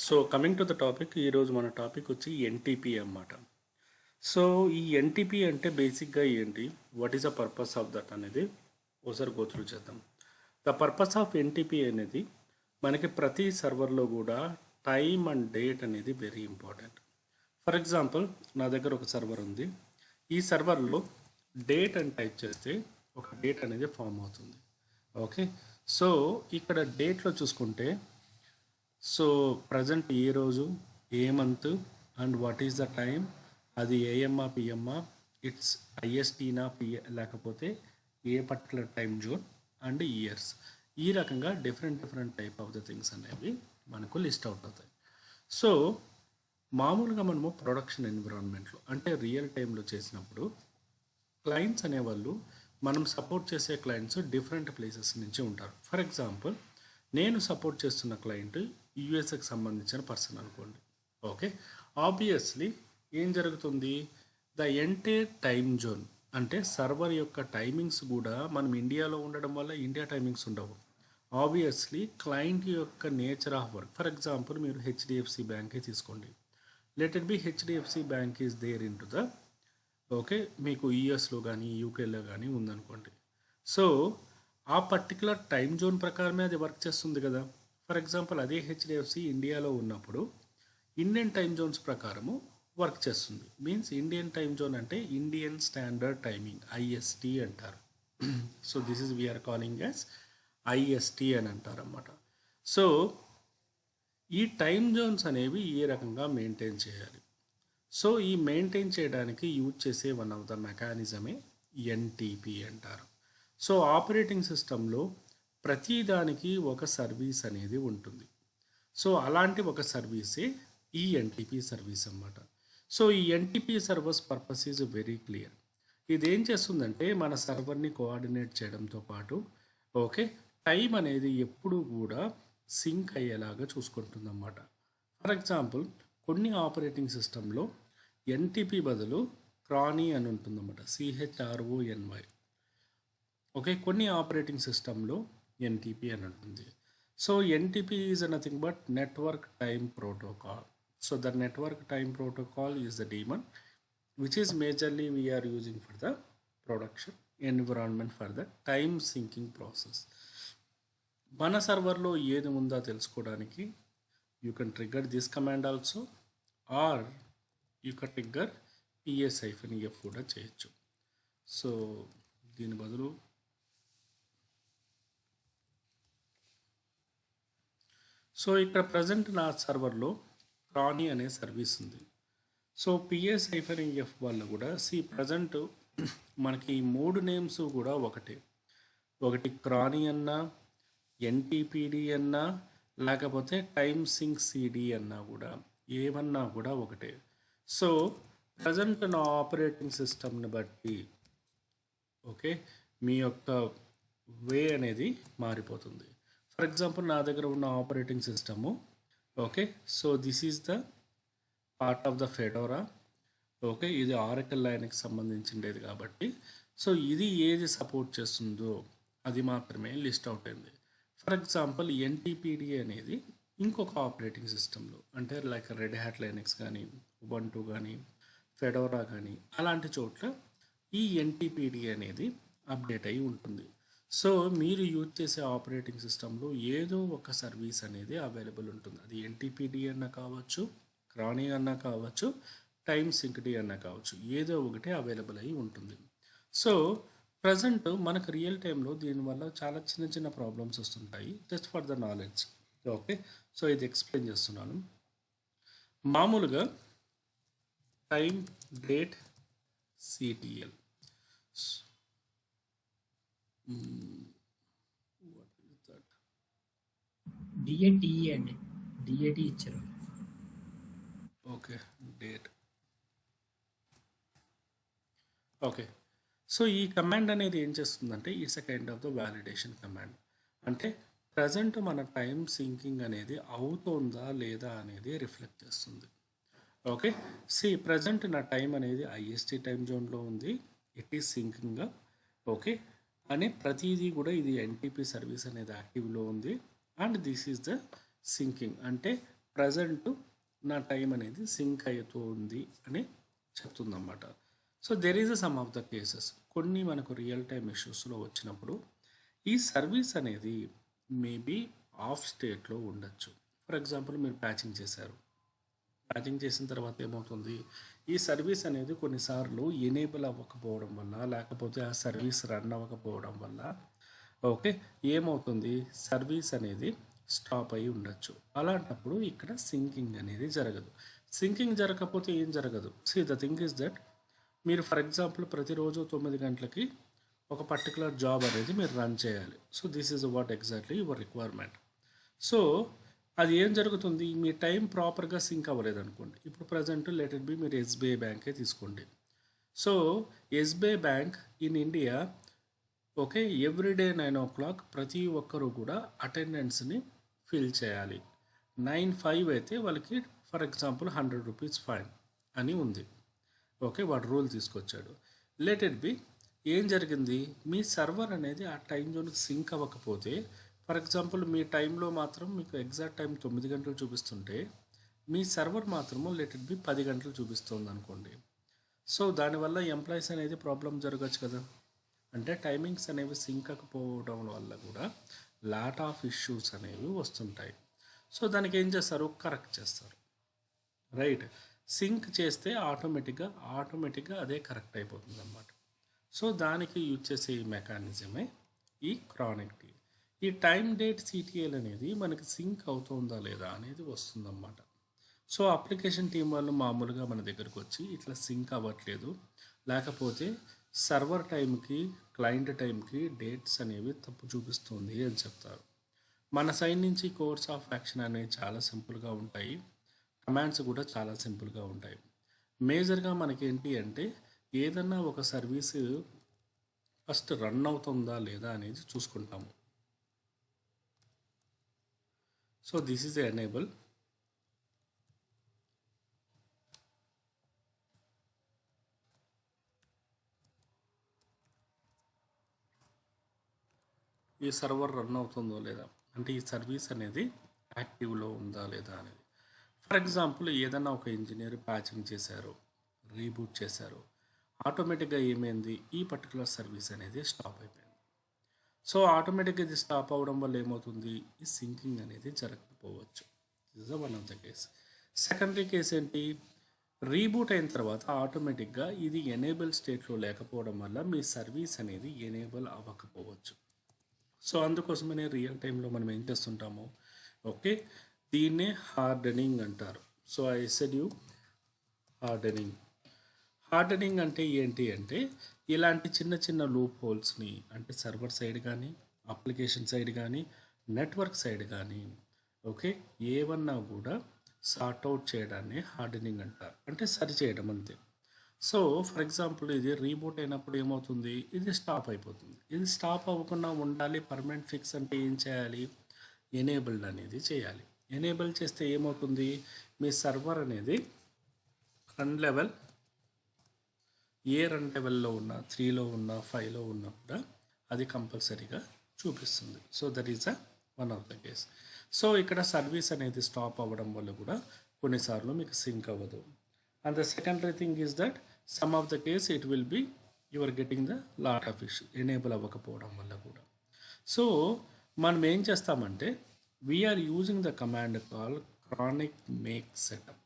So coming to the topic, ఈరోజు మన topic వచ్చి ఎన్టీపీ అన్నమాట. సో ఈ ఎన్టీపీ అంటే బేసిక్గా ఏంటి, what is the purpose of that అనేది ఒకసారి గోత్రూ చేద్దాం. ద పర్పస్ ఆఫ్ ఎన్టీపీ అనేది మనకి ప్రతి సర్వర్లో కూడా టైం అండ్ డేట్ అనేది వెరీ ఇంపార్టెంట్. ఫర్ ఎగ్జాంపుల్, నా దగ్గర ఒక సర్వర్ ఉంది. ఈ సర్వర్లో డేట్ అని టైప్ చేస్తే ఒక డేట్ అనేది ఫామ్ అవుతుంది. ఓకే, సో ఇక్కడ డేట్లో చూసుకుంటే, సో ప్రజెంట్ ఏ రోజు, ఏ month and what is the time, అది ఏఎంఆ పిఎంఆ, ఇట్స్ ఐఎస్టీనా లేకపోతే ఏ particular time zone and years, ఈ రకంగా different type of the things అనేవి మనకు లిస్ట్ అవుట్ అవుతాయి. సో మామూలుగా మనము ప్రొడక్షన్ ఎన్విరాన్మెంట్లో అంటే రియల్ టైంలో చేసినప్పుడు క్లయింట్స్ అనేవాళ్ళు, మనం సపోర్ట్ చేసే క్లయింట్స్ డిఫరెంట్ ప్లేసెస్ నుంచి ఉంటారు. ఫర్ ఎగ్జాంపుల్, నేను సపోర్ట్ చేస్తున్న క్లయింట్ యూఎస్ఏకి సంబంధించిన పర్సన్ అనుకోండి. ఓకే, ఆబ్వియస్లీ ఏం జరుగుతుంది, ద ఎంటైర్ టైమ్ జోన్ అంటే సర్వర్ యొక్క టైమింగ్స్ కూడా మనం ఇండియాలో ఉండడం వల్ల ఇండియా టైమింగ్స్ ఉండవు. ఆబ్వియస్లీ క్లయింట్ యొక్క nature of work, for example మీరు హెచ్డిఎఫ్సి బ్యాంకే తీసుకోండి. Let it be HDFC bank is there in to the, okay, మీకు యూఎస్లో కానీ యూకేలో కానీ ఉందనుకోండి. సో ఆ పర్టికులర్ టైం జోన్ ప్రకారమే అది వర్క్ చేస్తుంది కదా. ఫర్ ఎగ్జాంపుల్, అదే హెచ్డిఎఫ్సి ఇండియాలో ఉన్నప్పుడు ఇండియన్ టైం జోన్స్ ప్రకారము వర్క్ చేస్తుంది. మీన్స్ ఇండియన్ టైం జోన్ అంటే ఇండియన్ స్టాండర్డ్ టైమింగ్, ఐఎస్టీ అంటారు. So this is we are calling as IST అని అంటారు అన్నమాట. సో ఈ టైం జోన్స్ అనేవి ఏ రకంగా మెయింటైన్ చేయాలి. సో ఈ మెయింటైన్ చేయడానికి యూజ్ చేసే వన్ ఆఫ్ ద మెకానిజమే ఎన్టీపీ అంటారు. సో ఆపరేటింగ్ సిస్టంలో ప్రతిదానికి ఒక సర్వీస్ అనేది ఉంటుంది. సో అలాంటి ఒక సర్వీసే ఈ ఎన్టీపీ సర్వీస్ అన్నమాట. సో ఈ NTP service purpose is very clear. ఇది ఏం చేస్తుందంటే మన సర్వర్ని కోఆర్డినేట్ చేయడంతో పాటు, ఓకే, టైం అనేది ఎప్పుడూ కూడా సింక్ అయ్యేలాగా చూసుకుంటుంది అన్నమాట. ఫర్ ఎగ్జాంపుల్, కొన్ని ఆపరేటింగ్ సిస్టంలో ఎన్టీపీ బదులు క్రానీ అని ఉంటుందన్నమాట, CHRONY. ఓకే, కొన్ని ఆపరేటింగ్ సిస్టంలో ఎన్టీపీ అని ఉంటుంది. So NTP is nothing but network time protocol. So the network time protocol is the daemon which is majorly we are using for the production environment for the time syncing process. మన సర్వర్లో ఏది ఉందో తెలుసుకోవడానికి you can trigger this command also, or you can trigger PS-F కూడా చేయొచ్చు. So దీని బదులు so ఇక్కడ ప్రజెంట్ నా సర్వర్లో క్రానీ అనే సర్వీస్ ఉంది. సో PS-F వల్ల కూడా ప్రజెంట్ మనకి ఈ మూడు నేమ్స్ కూడా ఒకటే. ఒకటి క్రానీ అన్నా, ఎన్టీపీడీ అన్నా, లేకపోతే టైమ్ సింక్ సిడి అన్నా కూడా, ఏమన్నా కూడా ఒకటే. సో ప్రజెంట్ నా ఆపరేటింగ్ సిస్టమ్ని బట్టి, ఓకే, మీ యొక్క వే అనేది మారిపోతుంది. ఫర్ ఎగ్జాంపుల్, నా దగ్గర ఉన్న operating system, okay, so this is the part of the Fedora. Okay, ఇది ఆరకల్ లైన్కి సంబంధించిండేది కాబట్టి, సో ఇది ఏది సపోర్ట్ చేస్తుందో అది మాత్రమే లిస్ట్ అవుట్ అయింది. ఫర్ ఎగ్జాంపుల్, ఎన్టీపీడీ అనేది ఇంకొక ఆపరేటింగ్ సిస్టంలో, అంటే లైక్ రెడ్ హ్యాట్ లైనక్స్ కానీ, ఉబంటు కానీ, ఫెడోరా కానీ, అలాంటి చోట్ల ఈ ఎన్టీపీడీ అనేది అప్డేట్ అయి ఉంటుంది. సో మీరు యూజ్ చేసే ఆపరేటింగ్ సిస్టంలో ఏదో ఒక సర్వీస్ అనేది అవైలబుల్ ఉంటుంది. అది ఎన్టీపీడీ అన్నా కావచ్చు, క్రానీ అన్నా కావచ్చు, టైమ్ సింక్డీ అన్నా కావచ్చు, ఏదో ఒకటి అవైలబుల్ అయి ఉంటుంది. సో ప్రజెంట్ మనకు రియల్ టైంలో దీనివల్ల చాలా చిన్న ప్రాబ్లమ్స్ వస్తుంటాయి. Just for the knowledge, okay. So ఇది ఎక్స్ప్లెయిన్ చేస్తున్నాను. మామూలుగా టైమ్, డేట్, CTL, డిఏటి అండి, డిఏటి ఇచ్చారు. Okay, date. ఓకే, సో ఈ కమాండ్ అనేది ఏం చేస్తుందంటే, it's a kind of the validation command. అంటే ప్రజెంట్ మన టైం సింకింగ్ అనేది అవుతుందా లేదా అనేది రిఫ్లెక్ట్ చేస్తుంది. ఓకే, ప్రజెంట్ నా టైం అనేది ఐఎస్టీ టైం జోన్లో ఉంది, ఇట్ ఈస్ సింకింగ్. ఓకే, అనే ప్రతిదీ కూడా ఇది ఎన్టీపీ సర్వీస్ అనేది యాక్టివ్లో ఉంది, and this is the syncing. అంటే ప్రజెంట్ నా టైం అనేది సింక్ అవుతుంది అని చెప్తుందన్నమాట. So there is some of the cases, కొన్ని మనకు రియల్ టైమ్ ఇష్యూస్లో వచ్చినప్పుడు ఈ సర్వీస్ అనేది మేబీ ఆఫ్ స్టేట్లో ఉండొచ్చు. ఫర్ ఎగ్జాంపుల్ మీరు ప్యాచింగ్ చేశారు, ప్యాచింగ్ చేసిన తర్వాత ఏమవుతుంది, ఈ సర్వీస్ అనేది కొన్నిసార్లు ఎనేబుల్ అవ్వకపోవడం వల్ల, లేకపోతే ఆ సర్వీస్ రన్ అవ్వకపోవడం వల్ల ఓకే ఏమవుతుంది, సర్వీస్ అనేది స్టాప్ అయి ఉండొచ్చు. అలాంటప్పుడు ఇక్కడ సింకింగ్ అనేది జరగదు. సింకింగ్ జరగకపోతే ఏం జరగదు. See the thing is that మీరు ఫర్ ఎగ్జాంపుల్ ప్రతిరోజు 9 గంటలకి ఒక పర్టికులర్ జాబ్ అనేది మీరు రన్ చేయాలి. So this is what exactly your requirement. So అది ఏం జరుగుతుంది, మీ టైం ప్రాపర్గా సింక్ అవ్వలేదు అనుకోండి. ఇప్పుడు ప్రజెంట్ లెట్ ఇట్ బి మీరు ఎస్బీఐ బ్యాంకే తీసుకోండి. So SBI bank in India okay everyday 9 o'clock ప్రతి ఒక్కరు కూడా అటెండెన్స్ని ఫిల్ చేయాలి. 9:05 అయితే వాళ్ళకి ఫర్ ఎగ్జాంపుల్ 100 రూపీస్ ఫైన్ అని ఉంది. ఓకే వాడు రూల్ తీసుకొచ్చాడు. లెట్ ఇట్ బి ఏం జరిగింది, మీ సర్వర్ అనేది ఆ టైం జోన్కి సింక్ అవ్వకపోతే, ఫర్ ఎగ్జాంపుల్ మీ టైంలో మాత్రం మీకు ఎగ్జాక్ట్ టైం 9 గంటలు చూపిస్తుంటే మీ సర్వర్ మాత్రము లెట్ ఇట్ బి 10 గంటలు చూపిస్తుంది అనుకోండి. సో దానివల్ల ఎంప్లాయీస్ అనేది ప్రాబ్లం జరగచ్చు కదా. అంటే టైమింగ్స్ అనేవి సింక్ అవ్వకపోవడం వల్ల కూడా లాట్ ఆఫ్ ఇష్యూస్ అనేవి వస్తుంటాయి. సో దానికి ఏం చేస్తారు, కరెక్ట్ చేస్తారు. రైట్, సింక్ చేస్తే ఆటోమేటిక్గా అదే కరెక్ట్ అయిపోతుంది అన్నమాట. సో దానికి యూజ్ చేసే ఈ మెకానిజమే ఈ క్రానిక్ టీ. ఈ టైం డేట్ సిటిఎల్ అనేది మనకి సింక్ అవుతుందా లేదా అనేది వస్తుందన్నమాట. సో అప్లికేషన్ టీం వాళ్ళు మామూలుగా మన దగ్గరకు వచ్చి ఇట్లా సింక్ అవ్వట్లేదు, లేకపోతే సర్వర్ టైంకి క్లయింట్ టైంకి డేట్స్ అనేవి తప్పు చూపిస్తుంది అని చెప్తారు. మన సైడ్ నుంచి కోర్స్ ఆఫ్ యాక్షన్ అనేవి చాలా సింపుల్గా ఉంటాయి, కమాండ్స్ కూడా చాలా సింపుల్గా ఉంటాయి. మేజర్గా మనకి ఏంటి అంటే ఏదన్నా ఒక సర్వీసు ఫస్ట్ రన్ అవుతుందా లేదా అనేది చూసుకుంటాము. So this is enable. ఈ సర్వర్ రన్ అవుతుందో లేదా అంటే ఈ సర్వీస్ అనేది యాక్టివ్లో ఉందా లేదా అనేది. ఫర్ ఎగ్జాంపుల్ ఏదైనా ఒక ఇంజనీర్ ప్యాచింగ్ చేశారు, రీబూట్ చేశారు, ఆటోమేటిక్గా ఏమైంది, ఈ పర్టికులర్ సర్వీస్ అనేది స్టాప్ అయిపోయింది. సో ఆటోమేటిక్గా ఇది స్టాప్ అవ్వడం వల్ల ఏమవుతుంది, ఈ సింకింగ్ అనేది జరగకపోవచ్చు. This is one of the case. Secondary case ఏంటి, రీబూట్ అయిన తర్వాత ఆటోమేటిక్గా ఇది ఎనేబుల్ స్టేట్లో లేకపోవడం వల్ల మీ సర్వీస్ అనేది ఎనేబుల్ అవ్వకపోవచ్చు. సో అందుకోసమనే రియల్ టైంలో మనం ఏం చేస్తుంటాము, ఓకే దీన్నే హార్డనింగ్ అంటారు. So I said you hardening అంటే ఏంటి అంటే ఇలాంటి చిన్న చిన్న లూప్ హోల్స్ని, అంటే సర్వర్ సైడ్ కానీ అప్లికేషన్ సైడ్ కానీ నెట్వర్క్ సైడ్ కానీ ఓకే ఏమన్నా కూడా సార్ట్అవుట్ చేయడాన్ని హార్డనింగ్ అంటారు, అంటే సరి చేయడం అంతే. సో ఫర్ ఎగ్జాంపుల్ ఇది రీబూట్ అయినప్పుడు ఏమవుతుంది, ఇది స్టాప్ అయిపోతుంది. ఇది స్టాప్ అవ్వకుండా ఉండాలి, పర్మనెంట్ ఫిక్స్ అంటే ఏం చేయాలి, ఎనేబుల్డ్ అనేది చేయాలి. ఎనేబుల్ చేస్తే ఏమవుతుంది, మీ సర్వర్ అనేది రన్ లెవెల్ ఏ రన్ లెవెల్లో ఉన్నా 3లో ఉన్నా 5లో ఉన్నా కూడా అది కంపల్సరీగా చూపిస్తుంది. So that is one of the case. So ఇక్కడ సర్వీస్ అనేది స్టాప్ అవ్వడం వల్ల కూడా కొన్నిసార్లు మీకు సింక్ అవ్వదు. And the secondary thing is that some of the case it will be you are getting the lot of issue enable అవ్వకపోవడం వల్ల కూడా. సో మనం ఏం చేస్తామంటే we are using the command call chronic make setup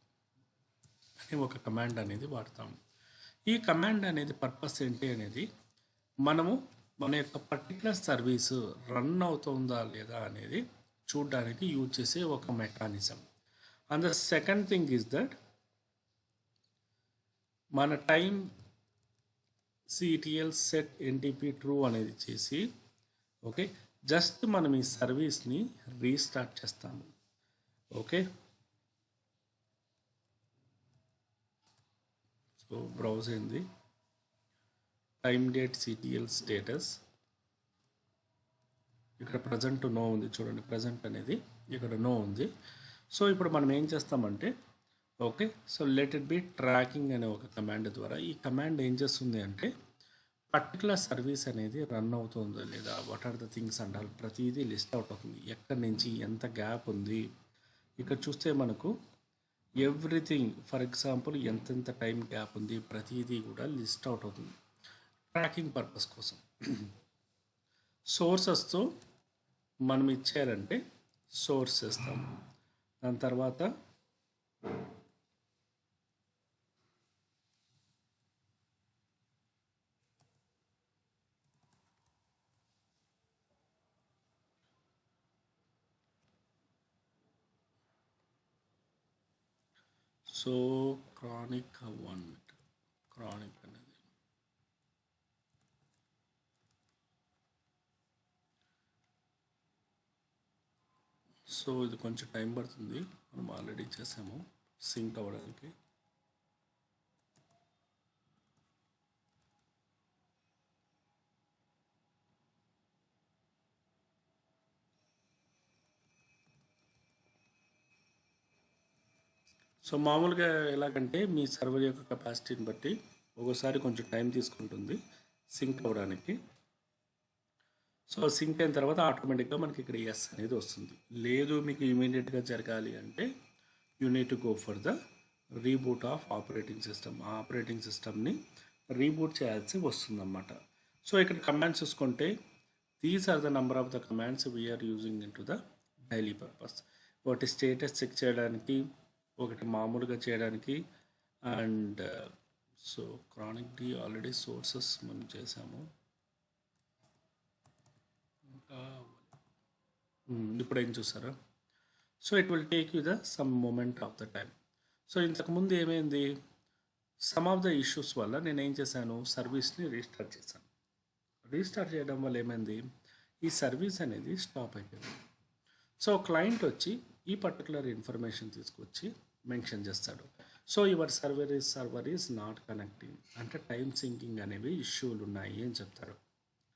అని ఒక command అనేది వాడతాము. ఈ కమాండ్ అనేది పర్పస్ ఏంటి అనేది మనము మన యొక్క పర్టికులర్ సర్వీసు రన్ అవుతుందా లేదా అనేది చూడడానికి యూజ్ చేసే ఒక mechanism. And the second thing is that మన time CTL set NTP true అనేది చేసి ఓకే జస్ట్ మనం ఈ సర్వీస్ని రీస్టార్ట్ చేస్తాము. ఓకే సో బ్రౌజ్ అయింది, టైమ్ డేట్ సిటిఎల్ స్టేటస్ ఇక్కడ ప్రజెంట్ నో ఉంది, చూడండి ప్రజెంట్ అనేది ఇక్కడ నో ఉంది. సో ఇప్పుడు మనం ఏం చేస్తామంటే okay so let it B tracking అనే ఒక కమాండ్ ద్వారా ఈ కమాండ్ ఏం చేస్తుంది అంటే పర్టికులర్ సర్వీస్ అనేది రన్ అవుతుందో లేదా వాట్ ఆర్ ద థింగ్స్ అంటారు ప్రతిదీ లిస్ట్ అవుట్ అవుతుంది. ఎక్కడి నుంచి ఎంత గ్యాప్ ఉంది, ఇక్కడ చూస్తే మనకు ఎవ్రీథింగ్, ఫర్ ఎగ్జాంపుల్ ఎంతెంత టైం గ్యాప్ ఉంది ప్రతిదీ కూడా లిస్ట్ అవుట్ అవుతుంది ట్రాకింగ్ పర్పస్ కోసం. సోర్సెస్తో మనం ఇచ్చేయాలంటే సోర్స్ చేస్తాము. దాని తర్వాత సో క్రానిక్ క్రానిక్ అనేది సో ఇది కొంచెం టైం పడుతుంది, మనం ఆల్రెడీ చేసాము సింక్ అవ్వడానికి. సో మామూలుగా ఎలాగంటే మీ సర్వర్ యొక్క కెపాసిటీని బట్టి ఒక్కోసారి కొంచెం టైం తీసుకుంటుంది సింక్ అవ్వడానికి. సో సింక్ అయిన తర్వాత ఆటోమేటిక్గా మనకి ఇక్కడ ఎస్ అనేది వస్తుంది. లేదు మీకు ఇమీడియట్గా జరగాలి అంటే you need to go for the reboot of operating system. ఆ ఆపరేటింగ్ సిస్టమ్ని రీబూట్ చేయాల్సి వస్తుందన్నమాట. సో ఇక్కడ కమాండ్స్ చూసుకుంటే these are the number of the commands we are using in to the daily purpose. ఒకటి స్టేటస్ చెక్ చేయడానికి, ఒకటి మామూలుగా చేయడానికి. And so chronic D already sources మనం చేసాము. ఇప్పుడు ఏం చూసారా? So it will take you the some moment of the time. So ఇంతకుముందు ఏమైంది, సమ్ ఆఫ్ ద ఇష్యూస్ వల్ల నేను ఏం చేశాను, సర్వీస్ని రీస్టార్ట్ చేశాను. రీస్టార్ట్ చేయడం వల్ల ఏమైంది, ఈ సర్వీస్ అనేది స్టాప్ అయిపోయింది. సో క్లయింట్ వచ్చి ఈ పర్టికులర్ ఇన్ఫర్మేషన్ తీసుకొచ్చి మెన్షన్ చేస్తాడు. So your server is not connecting, అంటే టైం సింకింగ్ అనేవి ఇష్యూలు ఉన్నాయి అని చెప్తాడు.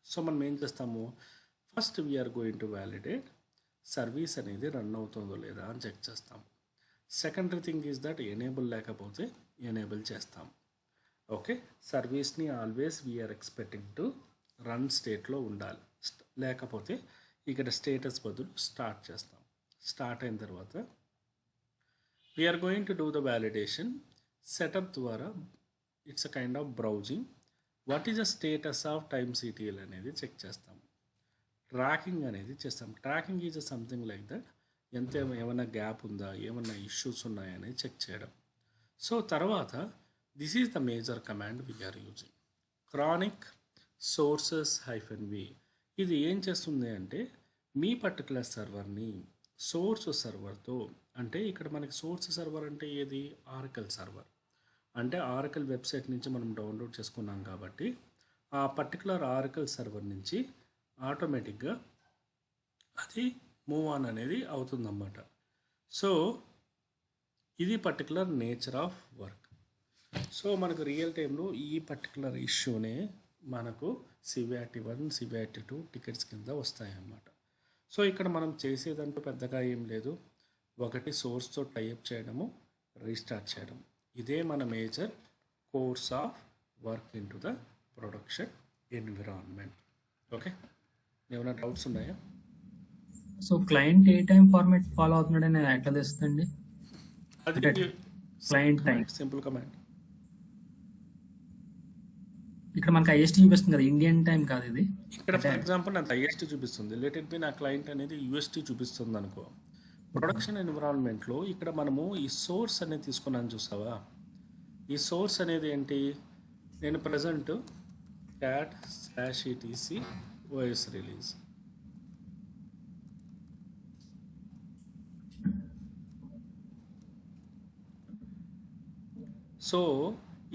సో మనం ఏం చేస్తాము, first we are going to validate service అనేది రన్ అవుతుందో లేదా అని చెక్ చేస్తాం. Secondary thing is that enable లేకపోతే ఎనేబుల్ చేస్తాం. ఓకే, సర్వీస్ని always we are expecting to run స్టేట్లో ఉండాలి. లేకపోతే ఇక్కడ స్టేటస్ బదులు స్టార్ట్ చేస్తాం. స్టార్ట్ అయిన తర్వాత we are going to do the validation. Setup ద్వారా it's a kind of browsing. What is the status of time CTL అనేది చెక్ చేస్తాం. ట్రాకింగ్ అనేది చేస్తాం. Tracking is something like that, ఎంత ఏమైనా గ్యాప్ ఉందా, ఏమైనా ఇష్యూస్ ఉన్నాయనేది చెక్ చేయడం. సో తర్వాత this is the major command we are using, chronic sources -v. ఇది ఏం చేస్తుంది అంటే మీ పర్టికులర్ సర్వర్ని సోర్స్ సర్వర్తో, అంటే ఇక్కడ మనకి సోర్స్ సర్వర్ అంటే ఏది, ఆరకల్ సర్వర్. అంటే ఆరకల్ వెబ్సైట్ నుంచి మనం డౌన్లోడ్ చేసుకున్నాం కాబట్టి ఆ పర్టికులర్ ఆరకల్ సర్వర్ నుంచి ఆటోమేటిక్గా అది మూవ్ ఆన్ అనేది అవుతుందన్నమాట. సో ఇది particular nature of work. So మనకు రియల్ టైంలో ఈ పర్టికులర్ ఇష్యూనే మనకు సివిఆర్టీ 1, సివిఆర్టీ 2 టికెట్స్ కింద వస్తాయన్నమాట. సో ఇక్కడ మనం చేసేదంటూ పెద్దగా ఏం లేదు, ఒకటి సోర్స్తో టైఅప్ చేయడము, రీస్టార్ట్ చేయడం. ఇదే మన major course of work in to the production environment. Okay, ఏమైనా డౌట్స్ ఉన్నాయా? సో క్లయింట్ ఏ టైం ఫార్మాట్ ఫాలో అవుతున్నాడని ఎట్లా తెలుస్తుందండి? అది క్లయింట్ టైం సింపుల్ కమాండ్. ఇక్కడ మనకి ఐఎస్టీ చూపిస్తుంది కదా, ఇండియన్ టైం కాదు ఇది. ఇక్కడ ఫర్ ఎగ్జాంపుల్ నాకు ఐఎస్టీ చూపిస్తుంది, లెట్ ఇట్ బి నా క్లయింట్ అనేది యూఎస్టీ చూపిస్తుంది అనుకో. ప్రొడక్షన్ ఎన్విరాన్మెంట్లో ఇక్కడ మనము ఈ సోర్స్ అనేది తీసుకున్నాను చూసావా, ఈ సోర్స్ అనేది ఏంటి, నేను present cat/etc OS release. So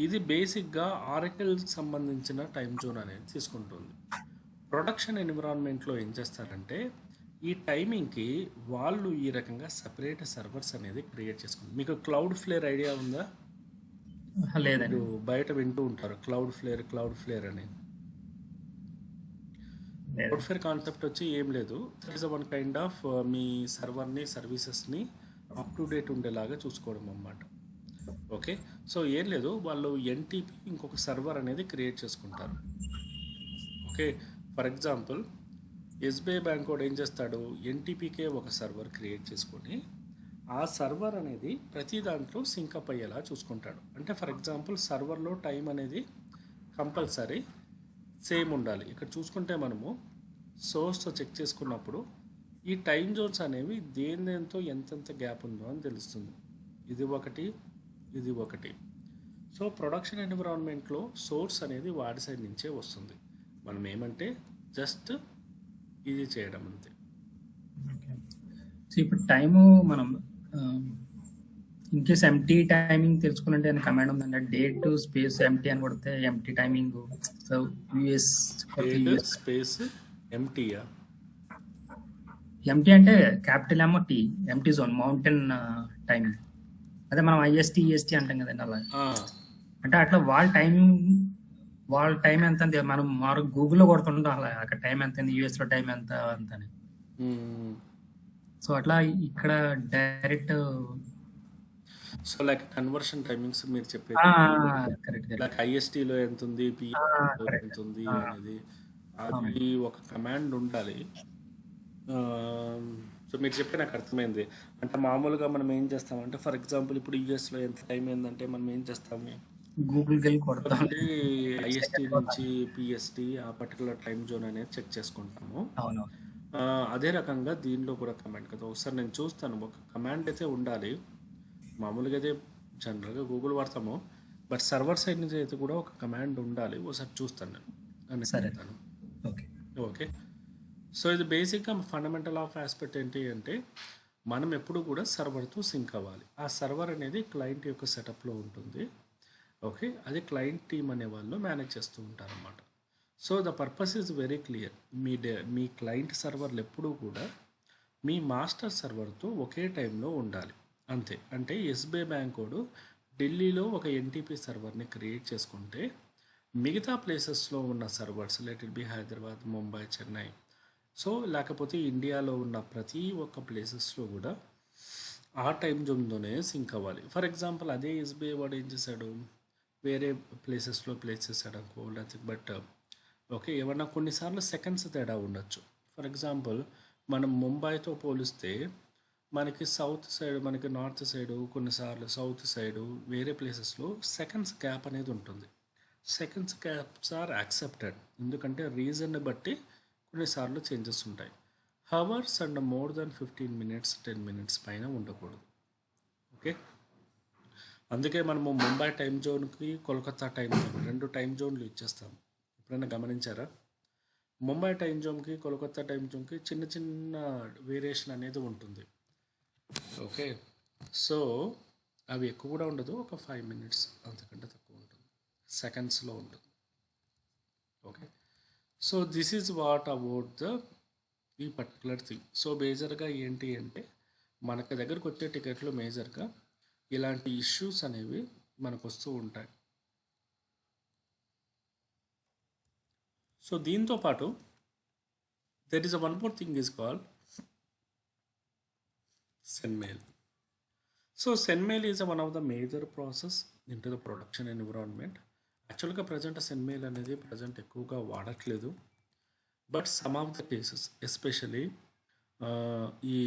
ఇది బేసిక్గా ఆరకిల్ సంబంధించిన టైం జోన్ అనేది తీసుకుంటుంది. ప్రొడక్షన్ ఎన్విరాన్మెంట్లో ఏం చేస్తారంటే ఈ టైమింగ్కి వాళ్ళు ఈ రకంగా సపరేట్ సర్వర్స్ అనేది క్రియేట్ చేసుకుంటారు. మీకు క్లౌడ్ ఫ్లేర్ ఐడియా ఉందా? లేదండి. మీరు బయట వింటూ ఉంటారు క్లౌడ్ ఫ్లేర్ అని. క్లౌడ్ ఫ్లేర్ కాన్సెప్ట్ వచ్చి ఏం లేదు, that is one kind of మీ సర్వర్ని సర్వీసెస్ని అప్ టు డేట్ ఉండేలాగా చూసుకోవడం అన్నమాట. ఓకే, సో ఏం లేదు, వాళ్ళు ఎన్టీపీ ఇంకొక సర్వర్ అనేది క్రియేట్ చేసుకుంటారు. Okay, for example SBI bank కూడా ఏం చేస్తాడు, ఎన్టీపీకే ఒక సర్వర్ క్రియేట్ చేసుకొని ఆ సర్వర్ అనేది ప్రతి దాంట్లో సింకప్ అయ్యేలా చూసుకుంటాడు. అంటే ఫర్ ఎగ్జాంపుల్ సర్వర్లో టైం అనేది కంపల్సరీ సేమ్ ఉండాలి. ఇక్కడ చూసుకుంటే మనము సోర్స్తో చెక్ చేసుకున్నప్పుడు ఈ టైం జోన్స్ అనేవి దేనితో ఎంతెంత గ్యాప్ ఉందో అని తెలుస్తుంది. ఇది ఒకటి, ఇది ఒకటి. సో ప్రొడక్షన్ ఎన్విరాన్మెంట్లో సోర్స్ అనేది వాడి సైడ్ నుంచే వస్తుంది. మనం ఏమంటే జస్ట్ ఇది చేయడం అంతే. ఓకే. సో ఇప్పుడు టైము మనం ఇన్ కేస్ ఎంటీ టైమింగ్ తెలుసుకున్నట్టే అని కమాండ్ ఉందండి. డేట్ స్పేస్ ఎంటీ అని కొడితే MT timing. So US date space ఎంటీయా? ఎంటీ అంటే capital M T, MT zone mountain timing. అదే మనం ఐఎస్టీ ఈఎస్టీ అంటాం కదండి అలా. అంటే అట్లా వాళ్ళ టైం ఎంత అని మనం మారు గూగుల్లో కొడుతుంటాం అలా అక్కడ టైం ఎంత అయింది, యూఎస్లో టైం ఎంత అని. సో అట్లా ఇక్కడ direct so like conversion timings మీరు చెప్పేది కరెక్ట్ లైక్ ఐఎస్టీలో ఎంత ఉంది, పిఎస్టీలో ఎంత ఉంది అనేది అది ఒక కమాండ్ ఉండాలి. సో మీరు చెప్పి నాకు అర్థమైంది. అంటే మామూలుగా మనం ఏం చేస్తామంటే ఫర్ ఎగ్జాంపుల్ ఇప్పుడు యూఎస్లో ఎంత టైం ఏంటంటే మనం ఏం చేస్తాము, గూగుల్కి వెళ్ళి కొడతాం, ఐఎస్టీ నుంచి పిఎస్టీ ఆ పర్టికులర్ టైం జోన్ అనేది చెక్ చేసుకుంటాము. అవును. అదే రకంగా దీనిలో కూడా కమాండ్ కదా, ఒకసారి నేను చూస్తాను. ఒక కమాండ్ అయితే ఉండాలి. మామూలుగా అయితే జనరల్గా గూగుల్ వాడతాము, బట్ సర్వర్ సైడ్ నుంచి అయితే కూడా ఒక కమాండ్ ఉండాలి. ఒకసారి చూస్తాను నేను అని చెప్తాను. Okay okay. సో ఇది బేసిక్గా ఫండమెంటల్ ఆఫ్ ఆస్పెక్ట్ ఏంటి అంటే మనం ఎప్పుడు కూడా సర్వర్తో సింక్ అవ్వాలి. ఆ సర్వర్ అనేది క్లయింట్ యొక్క సెటప్లో ఉంటుంది. ఓకే, అది క్లయింట్ టీమ్ అనే వాళ్ళు మేనేజ్ చేస్తూ ఉంటారన్నమాట. So the purpose is very clear. Me client సర్వర్లు ఎప్పుడూ కూడా మీ మాస్టర్ సర్వర్తో ఒకే టైంలో ఉండాలి అంతే. అంటే ఎస్బీఐ బ్యాంక్ కోడ్ ఢిల్లీలో ఒక ఎన్టీపీ సర్వర్ని క్రియేట్ చేసుకుంటే మిగతా ప్లేసెస్లో ఉన్న servers let it B Hyderabad, Mumbai, Chennai, so లేకపోతే ఇండియాలో ఉన్న ప్రతి ఒక్క ప్లేసెస్లో కూడా ఆ టైం జోన్తోనే సింక్ అవ్వాలి. ఫర్ ఎగ్జాంపుల్ అదే ఎస్బీఐ వాడు ఏం చేశాడు, వేరే ప్లేసెస్లో ప్లేస్ చేశాడు అనుకో, నథింగ్ బట్ ఓకే ఏమన్నా కొన్నిసార్లు సెకండ్స్ తేడా ఉండొచ్చు. ఫర్ ఎగ్జాంపుల్ మనం ముంబైతో పోలిస్తే మనకి సౌత్ సైడ్, మనకి నార్త్ సైడు, కొన్నిసార్లు సౌత్ సైడు వేరే ప్లేసెస్లో సెకండ్స్ గ్యాప్ అనేది ఉంటుంది. సెకండ్స్ గ్యాప్స్ ఆర్ యాక్సెప్టెడ్, ఎందుకంటే రీజన్ని బట్టి కొన్నిసార్లు చేంజెస్ ఉంటాయి. Hours and more than 15 minutes 10 minutes పైన ఉండకూడదు. ఓకే, అందుకే మనము ముంబై టైం జోన్కి కోల్కతా టైం జోన్ రెండు టైం జోన్లు ఇచ్చేస్తాము. ఎప్పుడైనా గమనించారా? ముంబై టైం జోన్కి కోల్కతా టైం జోన్కి చిన్న చిన్న వేరియేషన్ అనేది ఉంటుంది. ఓకే, సో అవి ఎక్కువ కూడా ఉండదు, ఒక 5 minutes అంతకంటే తక్కువ ఉంటుంది, సెకండ్స్లో ఉంటుంది. Okay, so this is what about ఈ పర్టికులర్ థింగ్. సో మేజర్గా ఏంటి అంటే మనకి దగ్గరకు వచ్చే టికెట్లు మేజర్గా ఇలాంటి ఇష్యూస్ అనేవి మనకు వస్తూ ఉంటాయి. సో దీంతో పాటు there is a one more thing is called SendMail. So SendMail is one of the major process into the production environment. యాక్చువల్గా ప్రజెంట్ SendMail అనేది ప్రజెంట్ ఎక్కువగా వాడట్లేదు, but some of the cases especially ఈ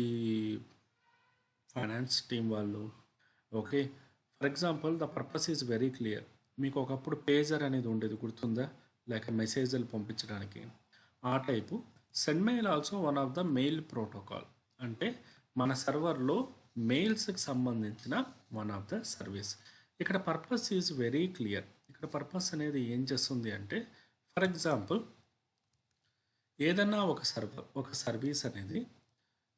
finance team వాళ్ళు, okay for example the purpose is very clear. మీకు ఒకప్పుడు pager అనేది ఉండేది గుర్తుందా, లేక మెసేజ్లు పంపించడానికి, ఆ type SendMail also one of the mail protocol. అంటే మన సర్వర్లో మెయిల్స్కి సంబంధించిన వన్ ఆఫ్ ద సర్వీస్. ఇక్కడ పర్పస్ ఈజ్ వెరీ క్లియర్. ఇక్కడ పర్పస్ అనేది ఏం చేస్తుంది అంటే ఫర్ ఎగ్జాంపుల్ ఏదన్నా ఒక సర్వీస్ అనేది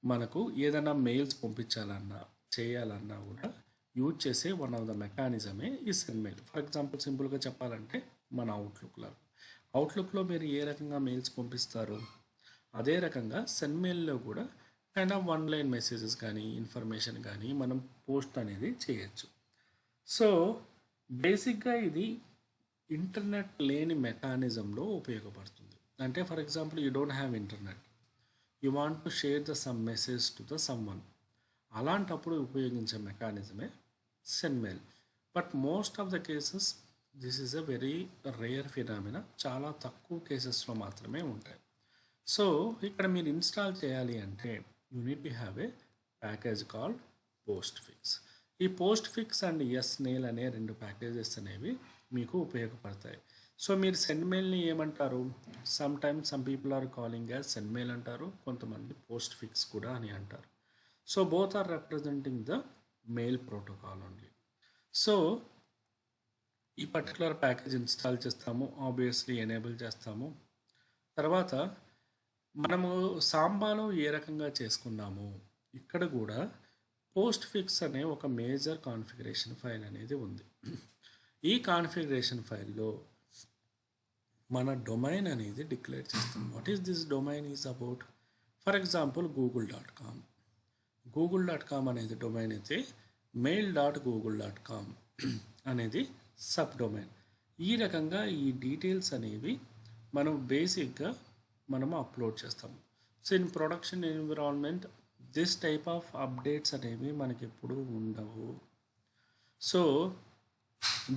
మనకు ఏదైనా మెయిల్స్ పంపించాలన్నా చేయాలన్నా కూడా యూజ్ చేసే వన్ ఆఫ్ ద మెకానిజమే ఈ SendMail. ఫర్ ఎగ్జాంపుల్ సింపుల్గా చెప్పాలంటే మన అవుట్లుక్లో మీరు ఏ రకంగా మెయిల్స్ పంపిస్తారు, అదే రకంగా SendMailలో కూడా కైండ్ ఆఫ్ 1-line మెసేజెస్ కానీ ఇన్ఫర్మేషన్ కానీ మనం పోస్ట్ అనేది చేయొచ్చు. సో బేసిక్గా ఇది ఇంటర్నెట్ లేని మెకానిజంలో ఉపయోగపడుతుంది. అంటే for example you don't have internet, you want to share the sum message to the someone, అలాంటప్పుడు ఉపయోగించే మెకానిజమే SendMail. But most of the cases this is a very rare phenomena, చాలా తక్కువ కేసెస్లో మాత్రమే ఉంటాయి. సో ఇక్కడ మీరు ఇన్స్టాల్ చేయాలి అంటే you need to have a package called Postfix. ఈ Postfix and S mail అనే 2 ప్యాకేజెస్ అనేవి మీకు ఉపయోగపడతాయి. సో మీరు సెండ్ మెయిల్ని ఏమంటారు? Sometimes some people are calling as send mail అంటారు, కొంతమంది పోస్ట్ ఫిక్స్ కూడా అని అంటారు. So both are representing the mail protocol only. So ఈ పర్టికులర్ ప్యాకేజ్ ఇన్స్టాల్ చేస్తాము, ఆబ్వియస్లీ ఎనేబుల్ చేస్తాము. తర్వాత మనము సాంబాలో ఏ రకంగా చేసుకున్నాము, ఇక్కడ కూడా పోస్ట్ ఫిక్స్ అనే ఒక మేజర్ కాన్ఫిగరేషన్ ఫైల్ అనేది ఉంది. ఈ కాన్ఫిగరేషన్ ఫైల్లో మన డొమైన్ అనేది డిక్లేర్ చేస్తాం. What is this domain is about? For example google.com. google.com అనేది డొమైన్ అయితే mail.google.com అనేది సబ్ డొమైన్. ఈ రకంగా ఈ డీటెయిల్స్ అనేవి మనం బేసిక్గా మనము అప్లోడ్ చేస్తాము. So in production environment this type of updates అనేవి మనకి ఎప్పుడూ ఉండవు. So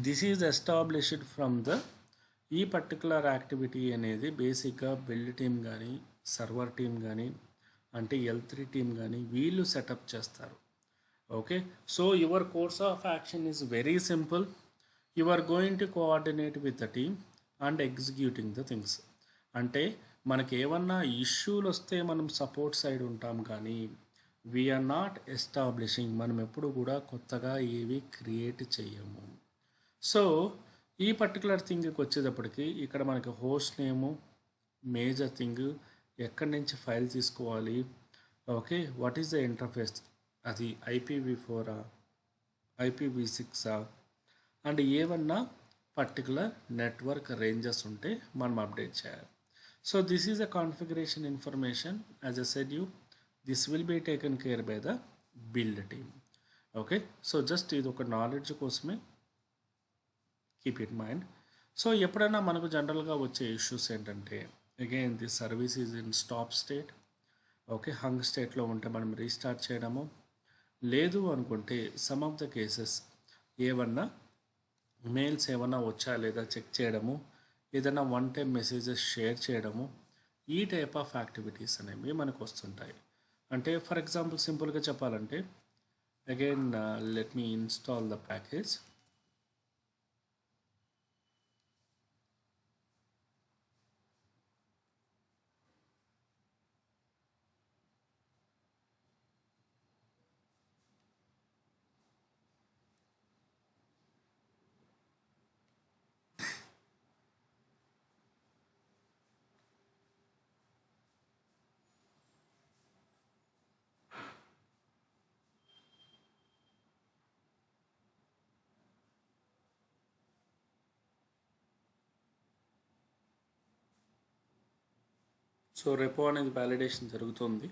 this is established from the ఈ పర్టికులర్ యాక్టివిటీ అనేది బేసిక్గా బిల్డ్ టీమ్ కానీ సర్వర్ టీమ్ కానీ అంటే L3 టీమ్ కానీ వీళ్ళు సెటప్ చేస్తారు. Okay, so your course of action is very simple. You are going to coordinate with the team and executing the things. అంటే మనకి ఏమన్నా ఇష్యూలు వస్తే మనం సపోర్ట్ సైడ్ ఉంటాం, కానీ వీఆర్ నాట్ ఎస్టాబ్లిషింగ్, మనం ఎప్పుడు కూడా కొత్తగా ఏవి క్రియేట్ చేయము. సో ఈ పర్టికులర్ థింగ్కి వచ్చేటప్పటికి ఇక్కడ మనకి హోస్ట్ నేము మేజర్ థింగ్, ఎక్కడి నుంచి ఫైల్ తీసుకోవాలి, okay, what is the interface, అది IPv4 IPv6 అండ్ ఏమన్నా పర్టికులర్ నెట్వర్క్ రేంజెస్ ఉంటే మనం అప్డేట్ చేయాలి. So this is a configuration information. As I said you, this will be taken care by the build team. Okay, so just ఇది ఒక knowledge కోసమే, keep it mind. So ఎప్పుడైనా మనకు జనరల్గా వచ్చే ఇష్యూస్ ఏంటంటే, again the service is in stop state. Okay, hung స్టేట్లో ఉంటే మనం రీస్టార్ట్ చేయడము, లేదు అనుకుంటే సమ్ ఆఫ్ ద కేసెస్ ఏమన్నా మెయిల్స్ ఏమన్నా వచ్చా లేదా చెక్ చేయడము, ఏదైనా వన్ టైం మెసేజెస్ షేర్ చేయడము, ఈ టైప్ ఆఫ్ యాక్టివిటీస్ అనేవి మనకు వస్తుంటాయి. అంటే ఫర్ ఎగ్జాంపుల్ సింపుల్గా చెప్పాలంటే, again let me install the package. So repo అనేది వ్యాలిడేషన్ జరుగుతుంది.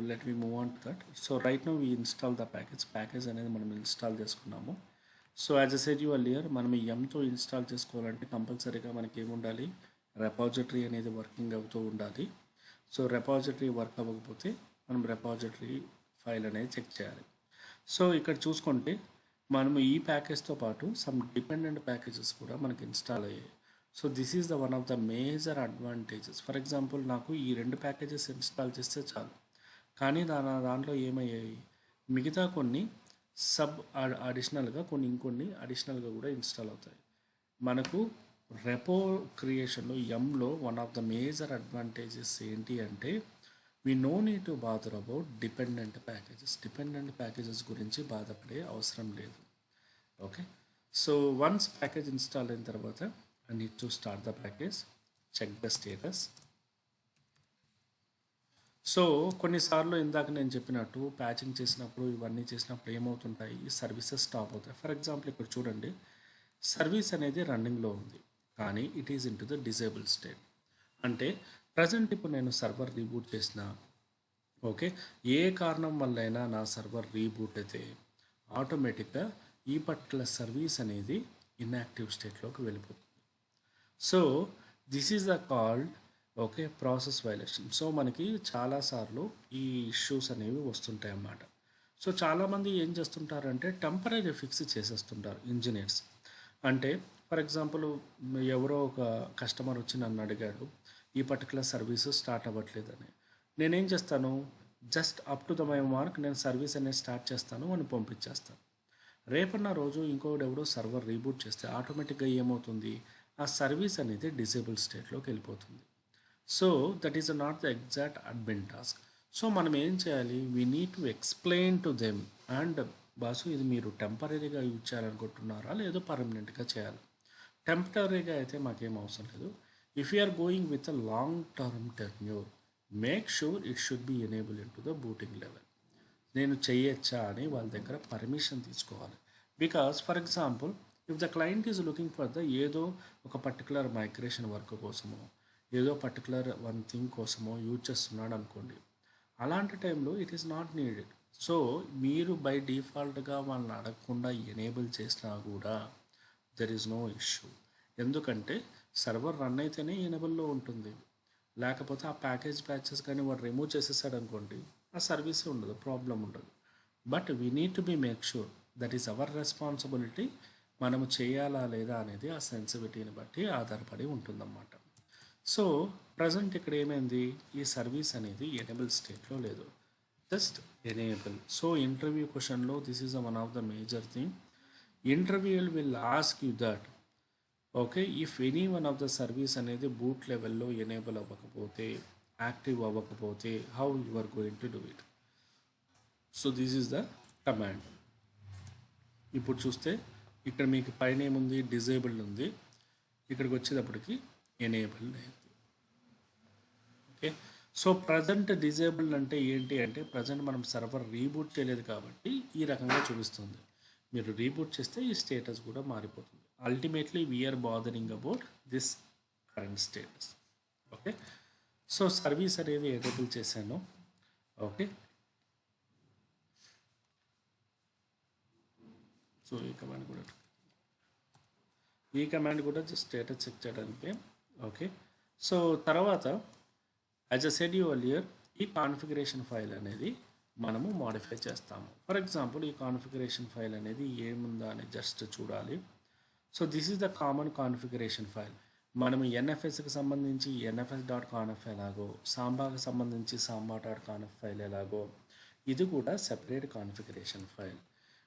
Let me move on to that. So right now we install the package అనేది మనం ఇన్స్టాల్ చేసుకున్నాము. So as a said you earlier, మనం ఈ ఎంతో ఇన్స్టాల్ చేసుకోవాలంటే కంపల్సరీగా మనకి ఏముండాలి, రెపాజిటరీ అనేది వర్కింగ్ అవుతూ ఉండాలి. సో రెపాజిటరీ వర్క్ అవ్వకపోతే మనం రెపాజిటరీ ఫైల్ అనేది చెక్ చేయాలి. సో ఇక్కడ చూసుకుంటే మనము ఈ ప్యాకేజ్తో పాటు సమ్ డిపెండెంట్ ప్యాకేజెస్ కూడా మనకి ఇన్స్టాల్ అయ్యాయి. So this is the one of the major advantages. For example నాకు ఈ 2 ప్యాకేజెస్ ఇన్స్టాల్ చేస్తే చాలు, కానీ దాంట్లో ఏమయ్యాయి, మిగతా కొన్ని అడిషనల్గా ఇంకొన్ని అడిషనల్గా కూడా ఇన్స్టాల్ అవుతాయి. మనకు రెపో క్రియేషన్లో ఎంలో one of the major advantages ఏంటి అంటే, we no need to bother about dependent packages గురించి బాధపడే అవసరం లేదు. Okay, so once package install అయిన తర్వాత I need to start the package, check the status. So కొన్నిసార్లు ఇందాక నేను చెప్పినట్టు ప్యాచింగ్ చేసినప్పుడు ఇవన్నీ చేసినప్పుడు ఏమవుతుంటాయి, సర్వీసెస్ స్టాప్ అవుతాయి. ఫర్ ఎగ్జాంపుల్ ఇక్కడ చూడండి, సర్వీస్ అనేది రన్నింగ్లో ఉంది, కానీ it is in to the disable state. అంటే ప్రజెంట్ ఇప్పుడు నేను సర్వర్ రీబూట్ చేసిన, ఓకే, ఏ కారణం వల్లైనా నా సర్వర్ రీబూట్ అయితే ఆటోమేటిక్గా ఈ పర్టికులర్ సర్వీస్ అనేది ఇన్యాక్టివ్ స్టేట్లోకి వెళ్ళిపోతుంది. So this is the called, okay, process violation. So మనకి చాలాసార్లు ఈ ఇష్యూస్ అనేవి వస్తుంటాయి అన్నమాట. సో చాలామంది ఏం చేస్తుంటారంటే టెంపరీ ఫిక్స్ చేసేస్తుంటారు ఇంజనీర్స్. అంటే ఫర్ ఎగ్జాంపుల్ ఎవరో ఒక కస్టమర్ వచ్చి నన్ను అడిగాడు, ఈ పర్టికులర్ సర్వీస్ స్టార్ట్ అవ్వట్లేదని. నేనేం చేస్తాను, just up to the my mark నేను సర్వీస్ అనేది స్టార్ట్ చేస్తాను అని పంపించేస్తాను. రేపన్న రోజు ఇంకొకటి ఎవడో సర్వర్ రీబూట్ చేస్తే ఆటోమేటిక్గా ఏమవుతుంది, ఆ సర్వీస్ అనేది డిసేబుల్ స్టేట్లోకి వెళ్ళిపోతుంది. So that is not the exact admin task. So మనం ఏం చేయాలి, we need to explain to them and boss ఇది మీరు టెంపరీగా యూజ్ చేయాలనుకుంటున్నారా లేదో పర్మనెంట్గా చేయాలి. టెంపరీగా అయితే మాకేం అవసరం లేదు. If you are going with a long term tenure, make sure it should be enable in to the booting level. నేను చేయొచ్చా అని వాళ్ళ దగ్గర పర్మిషన్ తీసుకోవాలి. Because for example if the client is looking for the ఏదో ఒక particular migration work కోసమో ఏదో పర్టికులర్ వన్ థింగ్ కోసమో యూజ్ చేస్తున్నాడు అనుకోండి, అలాంటి టైంలో it is not needed. So మీరు బై డిఫాల్ట్గా వాళ్ళని అడగకుండా ఎనేబుల్ చేసినా కూడా దెర్ ఈజ్ నో ఇష్యూ. ఎందుకంటే సర్వర్ రన్ అయితేనే ఎనేబుల్లో ఉంటుంది, లేకపోతే ఆ ప్యాకేజ్ ప్యాచెస్ కానీ వాడు రిమూవ్ చేసేసాడు అనుకోండి, ఆ సర్వీస్ ఉండదు, ప్రాబ్లం ఉండదు. But we need to be make sure that is our responsibility. మనము చేయాలా లేదా అనేది ఆ సెన్సిటివిటీని బట్టి ఆధారపడి ఉంటుందన్నమాట. సో ప్రజెంట్ ఇక్కడ ఏమైంది, ఈ సర్వీస్ అనేది ఎనేబుల్ స్టేట్లో లేదు, జస్ట్ ఎనేబుల్. సో ఇంటర్వ్యూ క్వశ్చన్లో this is one of the major thing. Interview will ask you that okay if any one of the service అనేది బూట్ లెవెల్లో ఎనేబుల్ అవ్వకపోతే, యాక్టివ్ అవ్వకపోతే, how you are going to do it. So this is the command. ఇప్పుడు చూస్తే ఇక్కడ మీకు పైన ఏముంది, డిజేబుల్డ్ ఉంది, ఇక్కడికి వచ్చేటప్పటికి ఎనేబుల్డ్ అయింది. ఓకే, సో ప్రజెంట్ డిజేబుల్డ్ అంటే ఏంటి అంటే ప్రజెంట్ మనం సర్వర్ రీబూట్ చేయలేదు కాబట్టి ఈ రకంగా చూపిస్తుంది. మీరు రీబూట్ చేస్తే ఈ స్టేటస్ కూడా మారిపోతుంది. Ultimately we are bothering about this current status. Okay, so service అనేది ఎనేబుల్ చేశాను. ఓకే, సో ఈ కమాండ్ కూడా జస్ట్ స్టేటస్ చెక్ చేయడానికి. ఓకే, సో తర్వాత as a said you earlier ఈ కాన్ఫిగరేషన్ ఫైల్ అనేది మనము మోడిఫై చేస్తాము. ఫర్ ఎగ్జాంపుల్ ఈ కాన్ఫిగరేషన్ ఫైల్ అనేది ఏముందా అని జస్ట్ చూడాలి. So this is the common configuration file. మనము ఎన్ఎఫ్ఎస్కి సంబంధించి nfs.conf ఎలాగో, సాంబాకి సంబంధించి samba.conf ఫైల్ ఎలాగో, ఇది కూడా సెపరేట్ కాన్ఫిగరేషన్ ఫైల్.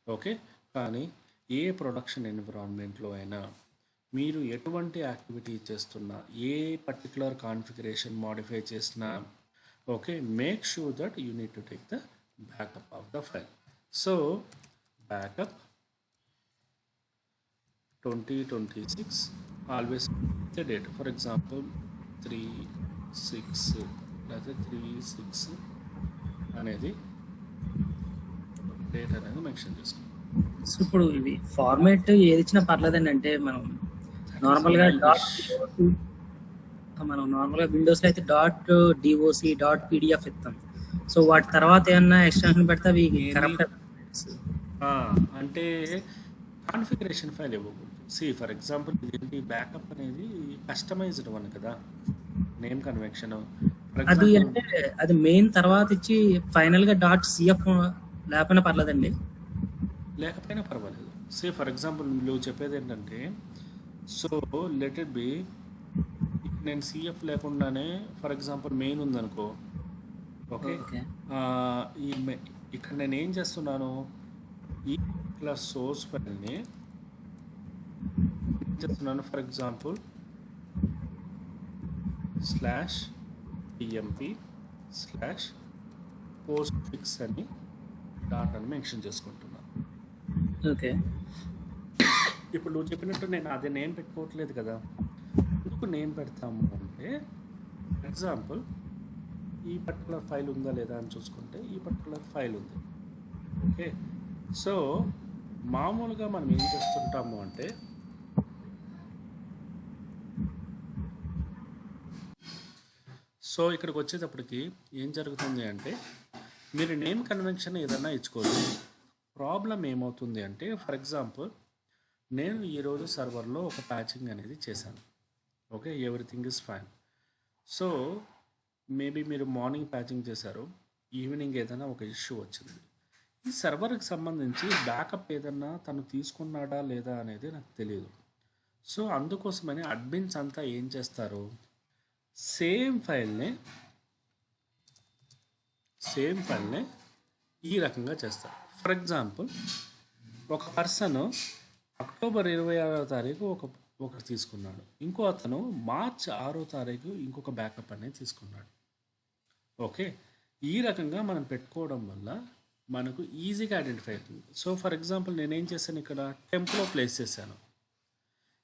ఓకే, కానీ ఏ ప్రొడక్షన్ ఎన్విరాన్మెంట్లో అయినా మీరు ఎటువంటి యాక్టివిటీ చేస్తున్నా, ఏ పర్టికులర్ కాన్ఫిగరేషన్ మోడిఫై చేసినా, okay make sure that you need to take the backup of the file. So backup 2026 always the date. For example 3/6 లేదా 3/6 అనేది డేట్ అనేది మెన్షన్ చేసుకోండి. సో ఇప్పుడు ఇవి ఫార్మాట్ ఏది ఇచ్చినా పర్లేదండి. అంటే మనం నార్మల్గా విండోస్లో అయితే .doc.pdf ఇస్తాం. సో వాటి తర్వాత ఏమన్నా ఎక్స్టెన్షన్ పెడితే అవి కరెక్ట్ అంటే కాన్ఫిగరేషన్ ఫైల్ ఇవ్వకూడదు. ఫర్ ఎగ్జాంపుల్ ఏంటి, బ్యాకప్ అనేది కస్టమైజ్డ్ వన్ కదా, నేమ్ కన్వెన్షన్. అది అంటే అది మెయిన్ తర్వాత ఇచ్చి ఫైనల్గా .cf లేకపోయినా పర్లేదండి. లేకపోయినా పర్వాలేదు. ఫర్ ఎగ్జాంపుల్ నువ్వు చెప్పేది ఏంటంటే, సో లెట్ ఇట్ బి, నేను సిఎఫ్ లేకుండానే ఫర్ ఎగ్జాంపుల్ మెయిన్ ఉందనుకో. ఓకే, ఇక్కడ నేను ఏం చేస్తున్నాను, ఈ క్లాస్ సోర్స్ ఫైల్ని చేస్తున్నాను. ఫర్ ఎగ్జాంపుల్ /pmp/postfix అని డాట్ అని మెన్షన్ చేసుకుంటున్నాను. ఓకే, ఇప్పుడు నువ్వు చెప్పినట్టు నేను అదే నేమ్ పెట్టుకోవట్లేదు కదా. ఎందుకు నేమ్ పెడతాము అంటే, ఎగ్జాంపుల్ ఈ పర్టికులర్ ఫైల్ ఉందా లేదా అని చూసుకుంటే ఈ పర్టికులర్ ఫైల్ ఉంది. ఓకే, సో మామూలుగా మనం ఏం చేస్తుంటాము అంటే, సో ఇక్కడికి వచ్చేటప్పటికి ఏం జరుగుతుంది అంటే, మీరు నేమ్ కన్వెన్షన్ ఏదన్నా ఇచ్చుకోవచ్చు. ప్రాబ్లం ఏమవుతుంది అంటే, ఫర్ ఎగ్జాంపుల్ నేను ఈరోజు సర్వర్లో ఒక ప్యాచింగ్ అనేది చేశాను. Okay, everything is fine. So maybe మీరు మార్నింగ్ ప్యాచింగ్ చేశారు, ఈవినింగ్ ఏదైనా ఒక ఇష్యూ వచ్చింది. ఈ సర్వర్కి సంబంధించి బ్యాకప్ ఏదన్నా తను తీసుకున్నాడా లేదా అనేది నాకు తెలియదు. సో అందుకోసమని అడ్మిన్స్ అంతా ఏం చేస్తారు, సేమ్ ఫైల్నే ఈ రకంగా చేస్తారు. ఫర్ ఎగ్జాంపుల్, ఒక పర్సన్ అక్టోబర్ 26వ తారీఖు ఒకటి తీసుకున్నాడు, ఇంకో అతను మార్చ్ 6వ తారీఖు ఇంకొక బ్యాకప్ అనేది తీసుకున్నాడు. ఓకే, ఈ రకంగా మనం పెట్టుకోవడం వల్ల మనకు ఈజీగా ఐడెంటిఫై అవుతుంది. సో ఫర్ ఎగ్జాంపుల్, నేనేం చేశాను, ఇక్కడ టెంప్లో ప్లేస్ చేశాను.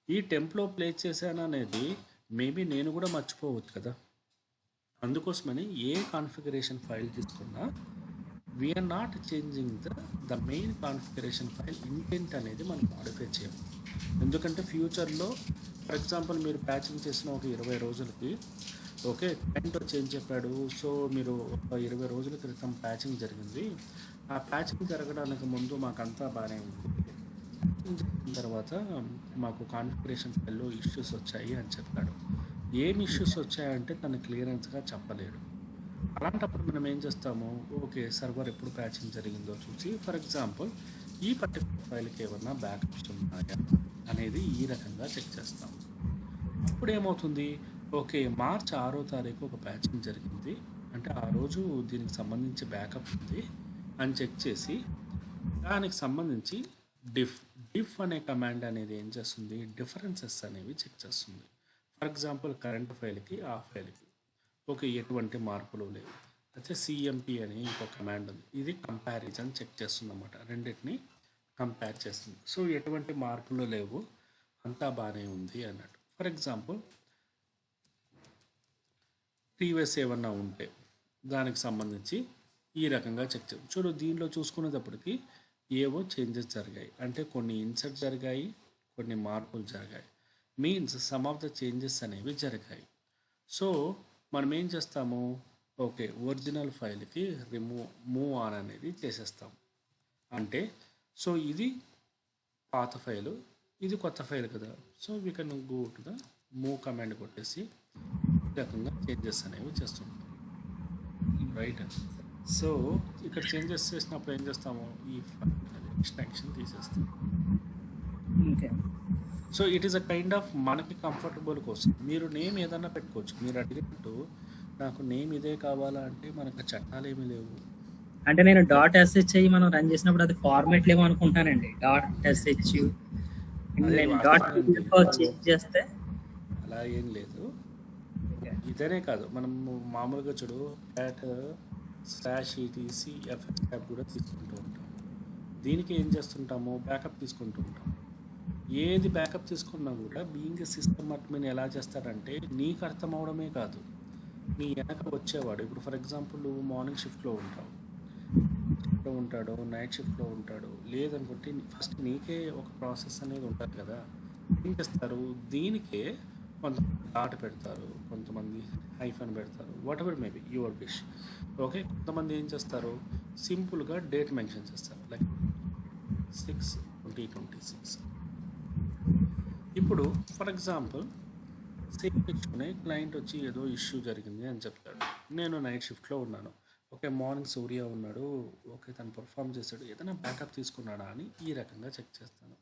ఈ టెంప్లో ప్లేస్ చేశాను అనేది మేబీ నేను కూడా మర్చిపోవచ్చు కదా. అందుకోసమని ఏ కాన్ఫిగరేషన్ ఫైల్ తీసుకున్నా we are not changing the main configuration file intent అనేది మనం మాడిఫై చేయము. ఎందుకంటే ఫ్యూచర్లో ఫర్ ఎగ్జాంపుల్ మీరు ప్యాచింగ్ చేసిన ఒక 20 రోజులకి ఓకే క్లయింట్ వచ్చి ఏం చెప్పాడు, సో మీరు ఒక 20 రోజుల క్రితం ప్యాచింగ్ జరిగింది, ఆ ప్యాచింగ్ జరగడానికి ముందు మాకంతా బాగానే ఉంది, జరిగిన తర్వాత మాకు కాన్ఫిగరేషన్ ఫైల్లో ఇష్యూస్ వచ్చాయి అని చెప్పాడు. ఏం ఇష్యూస్ వచ్చాయంటే తను క్లియరెన్స్గా చెప్పలేడు. అలాంటప్పుడు మనం ఏం చేస్తాము, ఓకే సర్వర్ ఎప్పుడు ప్యాచింగ్ జరిగిందో చూసి ఫర్ ఎగ్జాంపుల్ ఈ పర్టికులర్ ఫైల్కి ఏమన్నా బ్యాకప్స్ ఉన్నాయా అనేది ఈ రకంగా చెక్ చేస్తాం. అప్పుడు ఏమవుతుంది, ఓకే మార్చ్ 6వ తారీఖు ఒక ప్యాచింగ్ జరిగింది అంటే ఆ రోజు దీనికి సంబంధించి బ్యాకప్ ఉంది అని చెక్ చేసి దానికి సంబంధించి డిఫ్ అనే కమాండ్ అనేది ఏం చేస్తుంది, డిఫరెన్సెస్ అనేవి చెక్ చేస్తుంది. ఫర్ ఎగ్జాంపుల్ కరెంట్ ఫైల్కి ఆ ఫైల్కి ఓకే ఎటువంటి మార్పులు లేవు. అయితే సిఎంపి అని ఇంకో కమాండ్ ఉంది, ఇది కంపారిజన్ చెక్ చేస్తుంది అన్నమాట, రెండింటిని కంపేర్ చేస్తుంది. సో ఎటువంటి మార్పులు లేవు, అంతా బాగానే ఉంది అన్నట్టు. ఫర్ ఎగ్జాంపుల్ ప్రీవియస్ ఏమన్నా ఉంటే దానికి సంబంధించి ఈ రకంగా చెక్ చేయాలి. చూడు దీనిలో చూసుకునేటప్పటికి ఏవో చేంజెస్ జరిగాయి, అంటే కొన్ని ఇన్సర్ట్ జరిగాయి, కొన్ని మార్పులు జరిగాయి, means some of the changes అనేవి జరిగాయి. సో మనం ఏం చేస్తాము, ఓకే ఒరిజినల్ ఫైల్కి మూవ్ ఆన్ అనేది చేసేస్తాం. అంటే సో ఇది పాత ఫైలు, ఇది కొత్త ఫైల్ కదా, so we can go to the move command కొట్టేసి ఈ రకంగా చేంజెస్ అనేవి చేస్తుంటాం, రైట్. సో ఇక్కడ చేంజెస్ చేసినప్పుడు ఏం చేస్తాము, ఈ ఎక్స్టెన్షన్ తీసేస్తాం. Okay. So it is a kind of మనకి కంఫర్టబుల్ కోసం మీరు నేమ్ ఏదన్నా పెట్టుకోవచ్చు. మీరు అడిగినట్టు నాకు నేమ్ ఇదే కావాలా అంటే మనకు చట్టాలు ఏమీ లేవు. అంటే నేను .sh మనం రన్ చేసినప్పుడు అది ఫార్మాట్ లేమో అనుకుంటానండి. .sh నేను చేంజ్ చేస్తే అలా ఏం లేదు. ఇదనే కాదు, మనం మామూలుగా చూడు /etc/fx కూడా తీసుకుంటూ ఉంటాం. దీనికి ఏం చేస్తుంటాము, బ్యాకప్ తీసుకుంటూ ఉంటాం. ఏది బ్యాకప్ తీసుకున్నా కూడా బీయింగ్ సిస్టమ్ అడ్మిన్ ఎలా చేస్తారంటే నీకు అర్థం అవడమే కాదు, నీ వెనక వచ్చేవాడు. ఇప్పుడు ఫర్ ఎగ్జాంపుల్ నువ్వు మార్నింగ్ షిఫ్ట్లో ఉంటాడు, నైట్ షిఫ్ట్లో ఉంటాడు, లేదనుకుంటే ఫస్ట్ నీకే ఒక ప్రాసెస్ అనేది ఉంటుంది కదా. ఏం చేస్తారు, దీనికే కొంతమంది డాట్ పెడతారు, కొంతమంది హైఫన్ పెడతారు, what ever maybe your wish. Okay, కొంతమంది ఏం చేస్తారు, సింపుల్గా డేట్ మెన్షన్ చేస్తారు, లైక్ 6/2026. ఇప్పుడు ఫర్ ఎగ్జాంపుల్ సేమ్ ఇష్యూనే క్లయింట్ వచ్చి ఏదో ఇష్యూ జరిగింది అని చెప్తాడు, నేను నైట్ షిఫ్ట్లో ఉన్నాను, ఓకే మార్నింగ్ సూర్య ఉన్నాడు, ఓకే తను పర్ఫామ్ చేశాడు, ఏదైనా బ్యాకప్ తీసుకున్నాడా అని ఈ రకంగా చెక్ చేస్తాను.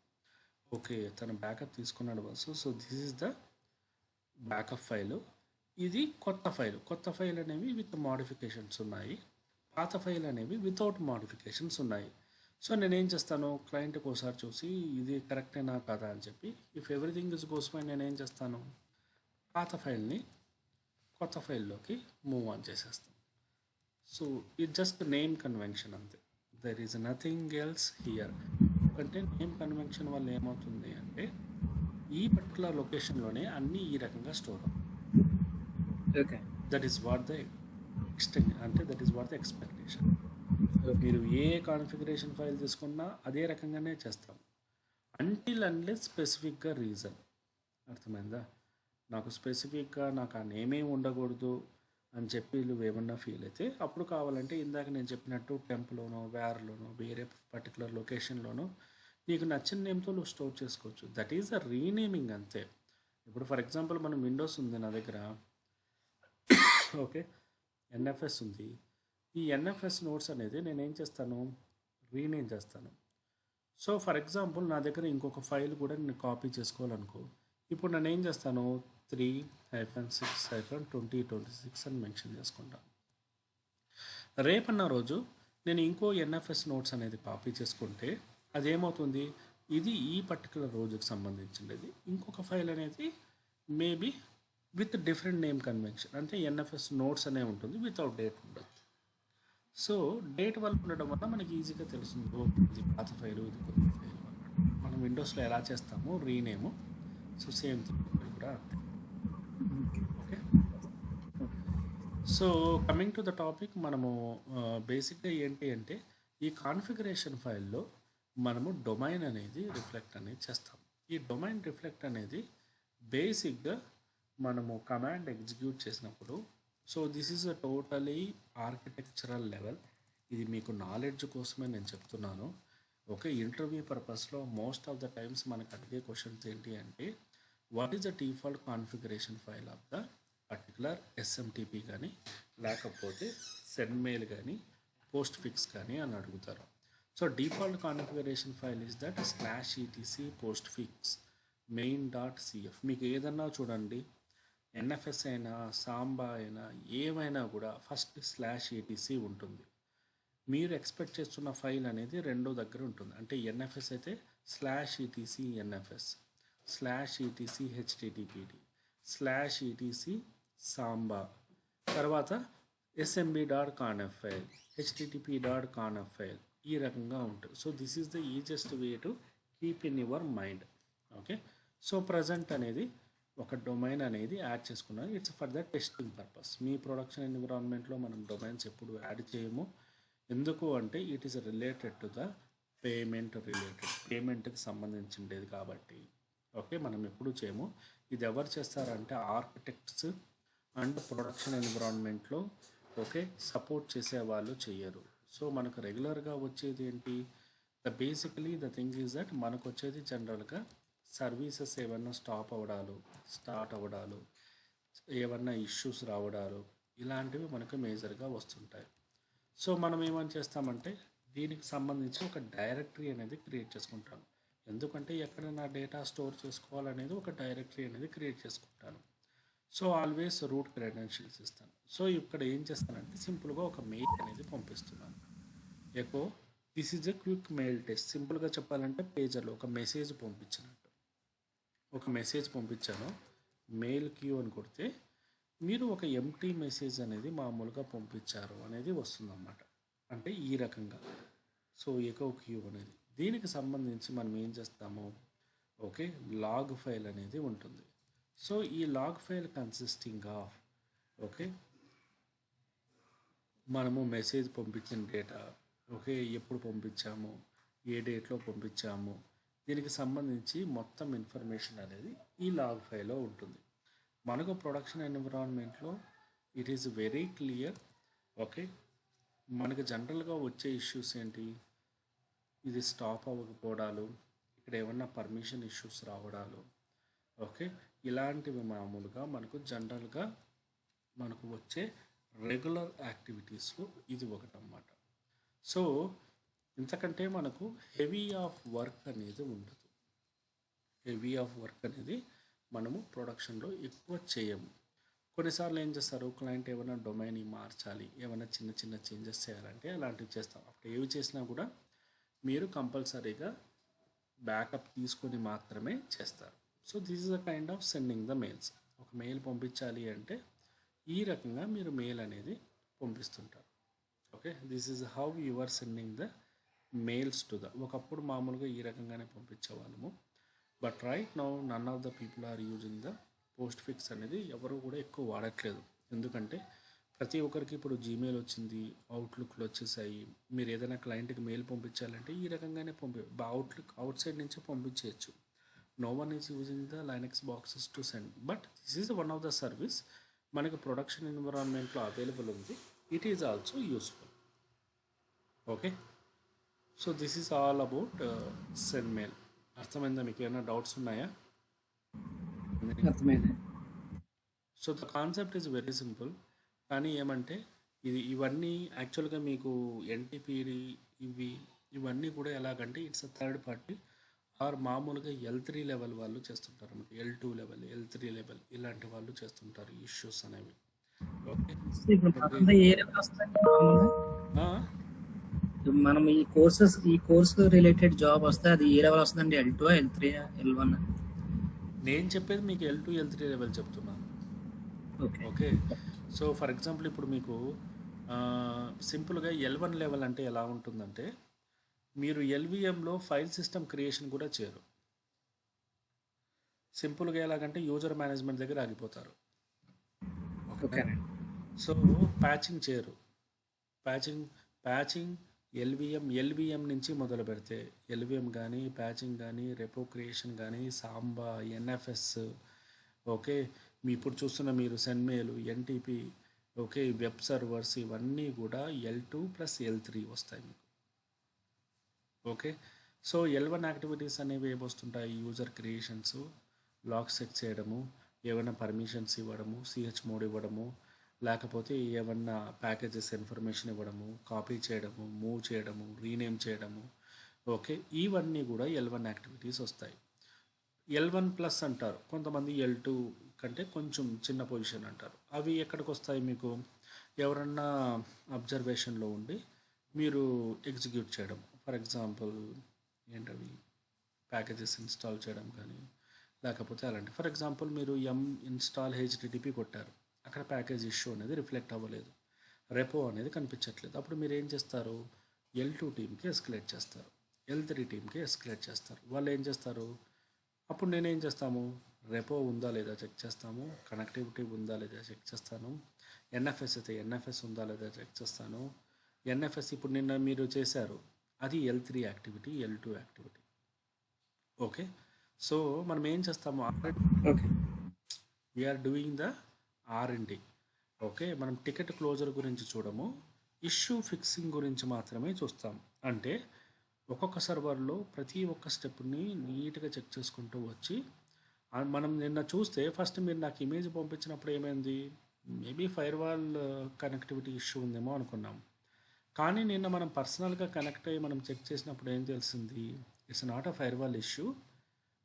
ఓకే తను బ్యాకప్ తీసుకున్నాడు bus, so this is the backup file. ఇది కొత్త ఫైల్ అనేవి విత్ మోడిఫికేషన్స్ ఉన్నాయి, పాత ఫైల్ అనేవి వితౌట్ మోడిఫికేషన్స్ ఉన్నాయి. సో నేనేం చేస్తాను, క్లయింట్కి ఒకసారి చూసి ఇది కరెక్టేనా కాదా అని చెప్పి if everything is goes fine నేనేం చేస్తాను, పాత ఫైల్ని కొత్త ఫైల్లోకి మూవ్ ఆన్ చేసేస్తాను. So it just name convention అంతే, there is nothing else here. ఎందుకంటే నేమ్ కన్వెన్షన్ వల్ల ఏమవుతుంది అంటే ఈ పర్టికులర్ లొకేషన్లోనే అన్నీ ఈ రకంగా స్టోర్ అవుతాయి. Okay, that is what the expectation. మీరు ఏ కాన్ఫిగరేషన్ ఫైల్ తీసుకున్నా అదే రకంగానే చేస్తాం, అంటిల్ అన్లెస్ స్పెసిఫిక్గా రీజన్. అర్థమైందా, నాకు స్పెసిఫిక్గా నాకు ఆ నేమే ఉండకూడదు అని చెప్పి నువ్వు ఏమన్నా ఫీల్ అయితే అప్పుడు కావాలంటే ఇందాక నేను చెప్పినట్టు టెంప్లోనో వేర్లోనో వేరే పర్టికులర్ లొకేషన్లోనో నీకు నచ్చిన నేమ్తో నువ్వు స్టోర్ చేసుకోవచ్చు. దట్ ఈజ్ అ రీనేమింగ్ అంతే. ఇప్పుడు ఫర్ ఎగ్జాంపుల్ మనం విండోస్ ఉంది నా దగ్గర, ఓకే ఎన్ఎఫ్ఎస్ ఉంది. ఈ ఎన్ఎఫ్ఎస్ నోట్స్ అనేది నేనేం చేస్తాను, రీనేమ్ చేస్తాను. సో ఫర్ ఎగ్జాంపుల్ నా దగ్గర ఇంకొక ఫైల్ కూడా నేను కాపీ చేసుకోవాలనుకో, ఇప్పుడు నేను ఏం చేస్తాను, 3-6-2026 అని మెన్షన్ చేసుకుంటాను. రేపన్న రోజు నేను ఇంకో ఎన్ఎఫ్ఎస్ నోట్స్ అనేది కాపీ చేసుకుంటే అదేమవుతుంది, ఇది ఈ పర్టికులర్ రోజుకి సంబంధించినది. ఇంకొక ఫైల్ అనేది maybe with different name convention, అంటే ఎన్ఎఫ్ఎస్ నోట్స్ అనే ఉంటుంది, వితౌట్ డేట్ ఉండదు. సో డేట్ వల్ల ఉండడం వల్ల మనకి ఈజీగా తెలుస్తుంది, ఓ ఇది పాత ఫైలు, ఇది కొత్త ఫైలు అన్నమాట. మనం విండోస్లో ఎలా చేస్తామో రీనేము, సో సేమ్ థింగ్ ఇక్కడ కూడా అంతే. Okay, so coming to the topic, మనము బేసిక్గా ఏంటి అంటే ఈ కాన్ఫిగరేషన్ ఫైల్లో మనము డొమైన్ అనేది రిఫ్లెక్ట్ అనేది చేస్తాం. ఈ డొమైన్ రిఫ్లెక్ట్ అనేది బేసిక్గా మనము కమాండ్ ఎగ్జిక్యూట్ చేసినప్పుడు, so this is a totally architectural level, ఇది మీకు నాలెడ్జ్ కోసమే నేను చెప్తున్నాను. ఓకే, ఇంటర్వ్యూ పర్పస్లో మోస్ట్ ఆఫ్ ద టైమ్స్ మనకు అడిగే క్వశ్చన్స్ ఏంటి అంటే, what is the default configuration file of the particular SMTP కానీ, లేకపోతే సెండ్ మెయిల్ కానీ, పోస్ట్ ఫిక్స్ కానీ అని అడుగుతారు. So default configuration file is that /etc Postfix main.cf. మీకు ఏదన్నా చూడండి, ఎన్ఎఫ్ఎస్ అయినా సాంబా అయినా ఏమైనా కూడా ఫస్ట్ /etc ఉంటుంది. మీరు ఎక్స్పెక్ట్ చేస్తున్న ఫైల్ అనేది రెండో దగ్గర ఉంటుంది. అంటే ఎన్ఎఫ్ఎస్ అయితే /etc NFS, /etc httpd, /etc Samba, తర్వాత smb.conf ఫైల్, http.conf ఫైల్, ఈ రకంగా ఉంటుంది. So this is the easiest way to keep in your mind. Okay, so present అనేది ఒక డొమైన్ అనేది యాడ్ చేసుకున్నాను. It's for the testing purpose. మీ ప్రొడక్షన్ ఎన్విరాన్మెంట్లో మనం డొమైన్స్ ఎప్పుడు యాడ్ చేయము. ఎందుకు అంటే it is related to the పేమెంట్కి సంబంధించిండేది కాబట్టి. ఓకే, మనం ఎప్పుడు చేయము. ఇది ఎవరు చేస్తారంటే architects and production ఎన్విరాన్మెంట్లో okay support చేసే వాళ్ళు చెయ్యరు. సో మనకు రెగ్యులర్గా వచ్చేది ఏంటి, basically the thing is that మనకు వచ్చేది జనరల్గా సర్వీసెస్ ఏమన్నా స్టార్ట్ అవ్వడాలు, ఏమన్నా ఇష్యూస్ రావడాలు, ఇలాంటివి మనకు మేజర్గా వస్తుంటాయి. సో మనం ఏమని చేస్తామంటే దీనికి సంబంధించి ఒక డైరెక్టరీ అనేది క్రియేట్ చేసుకుంటాను. ఎందుకంటే ఎక్కడైనా డేటా స్టోర్ చేసుకోవాలనేది ఒక డైరెక్టరీ అనేది క్రియేట్ చేసుకుంటాను. సో ఆల్వేస్ రూట్ క్రెడెన్షియల్స్ ఇస్తాను. సో ఇక్కడ ఏం చేస్తానంటే సింపుల్గా ఒక మెయిల్ అనేది పంపిస్తున్నాను. Echo this is a quick mail test. సింపుల్గా చెప్పాలంటే పేజర్లో ఒక మెసేజ్ పంపించాను. మెయిల్ క్యూ అని కొడితే మీరు ఒక ఎంటీ మెసేజ్ అనేది మామూలుగా పంపించారు అనేది వస్తుందన్నమాట. అంటే ఈ రకంగా. సో ఎకో క్యూ అనేది దీనికి సంబంధించి మనం ఏం చేస్తాము, ఓకే లాగ్ ఫైల్ అనేది ఉంటుంది. సో ఈ log file consisting of okay మనము మెసేజ్ పంపించిన డేటా, ఓకే ఎప్పుడు పంపించాము, ఏ డేట్లో పంపించాము, దీనికి సంబంధించి మొత్తం ఇన్ఫర్మేషన్ అనేది ఈ లాగ్ ఫైల్లో ఉంటుంది. మనకు ప్రొడక్షన్ ఎన్విరాన్మెంట్లో it is very clear. Okay, మనకు జనరల్గా వచ్చే ఇష్యూస్ ఏంటి, ఇది స్టాప్ అవ్వకపోవడాలు, ఇక్కడ ఏమన్నా పర్మిషన్ ఇష్యూస్ రావడాలు, ఓకే ఇలాంటివి మామూలుగా మనకు జనరల్గా మనకు వచ్చే రెగ్యులర్ యాక్టివిటీస్లో ఇది ఒకటన్నమాట. సో ఇంతకంటే మనకు హెవీ ఆఫ్ వర్క్ అనేది ఉండదు. హెవీ ఆఫ్ వర్క్ అనేది మనము ప్రొడక్షన్లో ఎక్కువ చేయము. కొన్నిసార్లు ఏం చేస్తారు, క్లయింట్ ఏమైనా డొమైన్ మార్చాలి, ఏమైనా చిన్న చిన్న చేంజెస్ చేయాలంటే అలాంటివి చేస్తాం. అప్పుడు ఏవి చేసినా కూడా మీరు కంపల్సరీగా బ్యాకప్ తీసుకొని మాత్రమే చేస్తారు. So this is a kind of sending the mails. ఒక మెయిల్ పంపించాలి అంటే ఈ రకంగా మీరు మెయిల్ అనేది పంపిస్తుంటారు. Okay, this is how you are sending the mails to the. ఒకప్పుడు మామూలుగా ఈ రకంగానే పంపించేవాళ్ళము. But right now none of the people are using the Postfix అనేది ఎవరు కూడా ఎక్కువ వాడట్లేదు. ఎందుకంటే ప్రతి ఒక్కరికి ఇప్పుడు జీమెయిల్ వచ్చింది, అవుట్లుక్లు వచ్చేసాయి. మీరు ఏదైనా క్లయింట్కి మెయిల్ పంపించాలంటే ఈ రకంగానే అవుట్ సైడ్ నుంచే పంపించేయచ్చు. No one is using the Linux boxes to send. But this is one of the service మనకు ప్రొడక్షన్ ఎన్విరాన్మెంట్లో అవైలబుల్ ఉంది. It is also useful. Okay, so this is all about send mail. అర్థమైందా? మీకు ఏమైనా doubts ఉన్నాయా? అర్థమైంది. So the concept is very simple. కానీ ఏమంటే ఇవన్నీ యాక్చువల్గా మీకు ఎన్టీపీడి ఇవన్నీ కూడా ఎలాగంటే ఇట్స్ థర్డ్ పార్టీ ఆర్ మామూలుగా L3 లెవెల్ వాళ్ళు చేస్తుంటారు అన్నమాట. L2 లెవెల్, L3 లెవెల్ ఇలాంటి వాళ్ళు చేస్తుంటారు ఈ ఇష్యూస్ అనేవి. ఓకే. ఇప్పుడు మనది ఏ లెవెల్ వస్తుందండి మామూలుగా? ఆ, ఇప్పుడు మనం ఈ కోర్స్ రిలేటెడ్ జాబ్ వస్తే అది ఏ లెవెల్ వస్తుందండి? L2, L3, L1? నేను చెప్పేది మీకు L2, L3 లెవెల్ చెప్తున్నాను. Okay. Okay. So for example ఇప్పుడు మీకు సింపుల్గా L1 లెవెల్ అంటే ఎలా ఉంటుందంటే మీరు ఎల్విఎంలో ఫైల్ సిస్టమ్ క్రియేషన్ కూడా చేయరు. సింపుల్గా ఎలాగంటే యూజర్ మేనేజ్మెంట్ దగ్గర ఆగిపోతారు. ఓకేనండి. సో ప్యాచింగ్ చేయరు. ప్యాచింగ్ ఎల్విఎం నుంచి మొదలు పెడితే ఎల్విఎం కానీ ప్యాచింగ్ కానీ రెపో క్రియేషన్ కానీ సాంబా ఎన్ఎఫ్ఎస్, ఓకే, మీ ఇప్పుడు చూస్తున్న మీరు సెన్మేల్, ఎన్టీపీ, ఓకే, వెబ్ సర్వర్స్ ఇవన్నీ కూడా L2 + L3 వస్తాయి మీకు. ఓకే. సో L1 యాక్టివిటీస్ అనేవి ఏమొస్తుంటాయి? యూజర్ క్రియేషన్స్, లాగ్ సెట్ చేయడము, ఏమైనా పర్మిషన్స్ ఇవ్వడము, సిహెచ్ మోడ్ ఇవ్వడము, లేకపోతే ఏమన్నా ప్యాకేజెస్ ఇన్ఫర్మేషన్ ఇవ్వడము, కాపీ చేయడము, మూవ్ చేయడము, రీనేమ్ చేయడము, ఓకే, ఇవన్నీ కూడా L1 యాక్టివిటీస్ వస్తాయి. L1+ అంటారు కొంతమంది, L2 కంటే కొంచెం చిన్న పొజిషన్ అంటారు. అవి ఎక్కడికి వస్తాయి మీకు? ఎవరన్నా అబ్జర్వేషన్లో ఉండి మీరు ఎగ్జిక్యూట్ చేయడం. ఫర్ ఎగ్జాంపుల్ ఏంటవి ప్యాకేజెస్ ఇన్స్టాల్ చేయడం కానీ లేకపోతే అలాంటి. ఫర్ ఎగ్జాంపుల్ మీరు ఇన్స్టాల్ HTTP కొట్టారు, అక్కడ ప్యాకేజ్ ఇష్యూ అనేది రిఫ్లెక్ట్ అవ్వలేదు, రెపో అనేది కనిపించట్లేదు. అప్పుడు మీరు ఏం చేస్తారు? L2 టీమ్కి ఎస్కలేట్ చేస్తారు, L3 టీమ్కి ఎస్కలేట్ చేస్తారు. వాళ్ళు ఏం చేస్తారు? అప్పుడు నేనేం చేస్తాము? రెపో ఉందా లేదా చెక్ చేస్తాము, కనెక్టివిటీ ఉందా లేదా చెక్ చేస్తాను, ఎన్ఎఫ్ఎస్ అయితే ఎన్ఎఫ్ఎస్ ఉందా లేదా చెక్ చేస్తాను. ఎన్ఎఫ్ఎస్ ఇప్పుడు నిన్న మీరు చేశారు, అది L3 activity, L2 activity. Okay. So మనం ఏం చేస్తాము? Okay. We are doing the R&D. Okay. మనం టికెట్ క్లోజర్ గురించి చూడము, ఇష్యూ ఫిక్సింగ్ గురించి మాత్రమే చూస్తాం. అంటే ఒక్కొక్క సర్వర్లో ప్రతి ఒక్క స్టెప్ని నీట్గా చెక్ చేసుకుంటూ వచ్చి మనం నిన్న చూస్తే ఫస్ట్ మీరు నాకు ఇమేజ్ పంపించినప్పుడు ఏమైంది? మేబీ ఫైర్వాల్ కనెక్టివిటీ ఇష్యూ ఉందేమో అనుకున్నాం. కానీ నిన్న మనం పర్సనల్గా కనెక్ట్ అయ్యి మనం చెక్ చేసినప్పుడు ఏం తెలిసింది? It's not a firewall issue,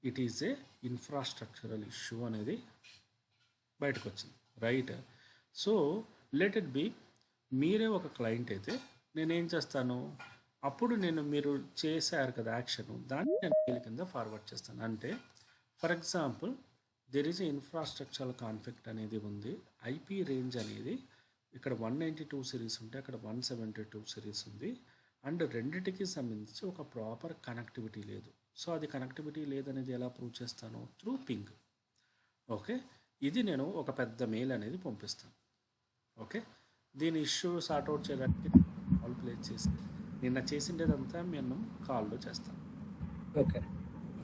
it is a infrastructural issue అనేది బయటకు వచ్చింది. Right. So let it B, మీరే ఒక క్లయింట్ అయితే నేనేం చేస్తాను? అప్పుడు మీరు చేశారు కదా యాక్షన్, దాన్ని నేను మెయిల్ కింద ఫార్వర్డ్ చేస్తాను. అంటే for example there is infrastructural conflict అనేది ఉంది, ఐపీ రేంజ్ అనేది ఇక్కడ 192 సిరీస్ ఉంటే అక్కడ 172 సిరీస్ ఉంది, అండ్ రెండిటికి సంబంధించి ఒక ప్రాపర్ కనెక్టివిటీ లేదు. సో అది కనెక్టివిటీ లేదనేది ఎలా ప్రూవ్ చేస్తాను? Through ping. ఓకే. ఇది నేను ఒక పెద్ద మెయిల్ అనేది పంపిస్తాను. ఓకే. దీని ఇష్యూ సార్ట్అవుట్ చేయడానికి కాల్ ప్లేస్ చేసి నిన్న చేసిండేదంతా నేను కాల్లో చేస్తాను. Okay.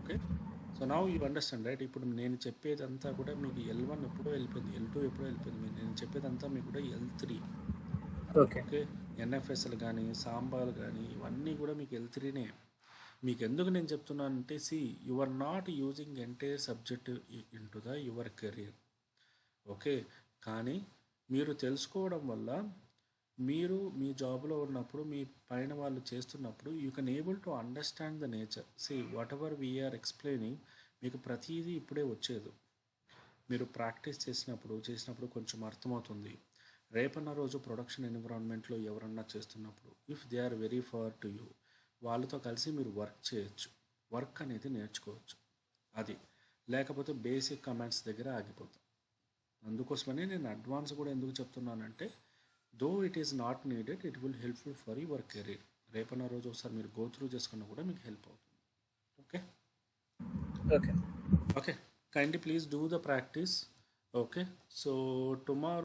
Okay. So now you understand right. ఇప్పుడు నేను చెప్పేదంతా కూడా మీకు L1 ఎప్పుడో వెళ్ళిపోయింది, L2 ఎప్పుడో వెళ్ళిపోయింది, నేను చెప్పేదంతా మీకు కూడా L3. ఓకే. ఓకే. ఎన్ఎఫ్ఎస్లు కానీ సాంబాలు కానీ ఇవన్నీ కూడా మీకు L3నే. మీకు ఎందుకు నేను చెప్తున్నానంటే you are not using entire subject in to the your career. Okay. కానీ మీరు తెలుసుకోవడం వల్ల మీరు మీ జాబ్లో ఉన్నప్పుడు మీ పైన వాళ్ళు చేస్తున్నప్పుడు you can able to understand the nature. Whatever we are explaining మీకు ప్రతిదీ ఇప్పుడే వచ్చేది. మీరు ప్రాక్టీస్ చేసినప్పుడు కొంచెం అర్థమవుతుంది. రేపన్న రోజు ప్రొడక్షన్ ఎన్విరాన్మెంట్లో ఎవరన్నా చేస్తున్నప్పుడు if they are very far to you, వాళ్ళతో కలిసి మీరు వర్క్ చేయొచ్చు, వర్క్ అనేది నేర్చుకోవచ్చు. అది లేకపోతే బేసిక్ కమాండ్స్ దగ్గర ఆగిపోతాం. అందుకోసమనే నేను అడ్వాన్స్ కూడా ఎందుకు చెప్తున్నానంటే though it is not needed, it will helpful for your career. రేపన్న రోజు ఒకసారి మీరు గో త్రూ చేసుకున్నా కూడా మీకు హెల్ప్ అవుతుంది. Okay. Okay. Okay. Kindly please do the practice. Okay. So tomorrow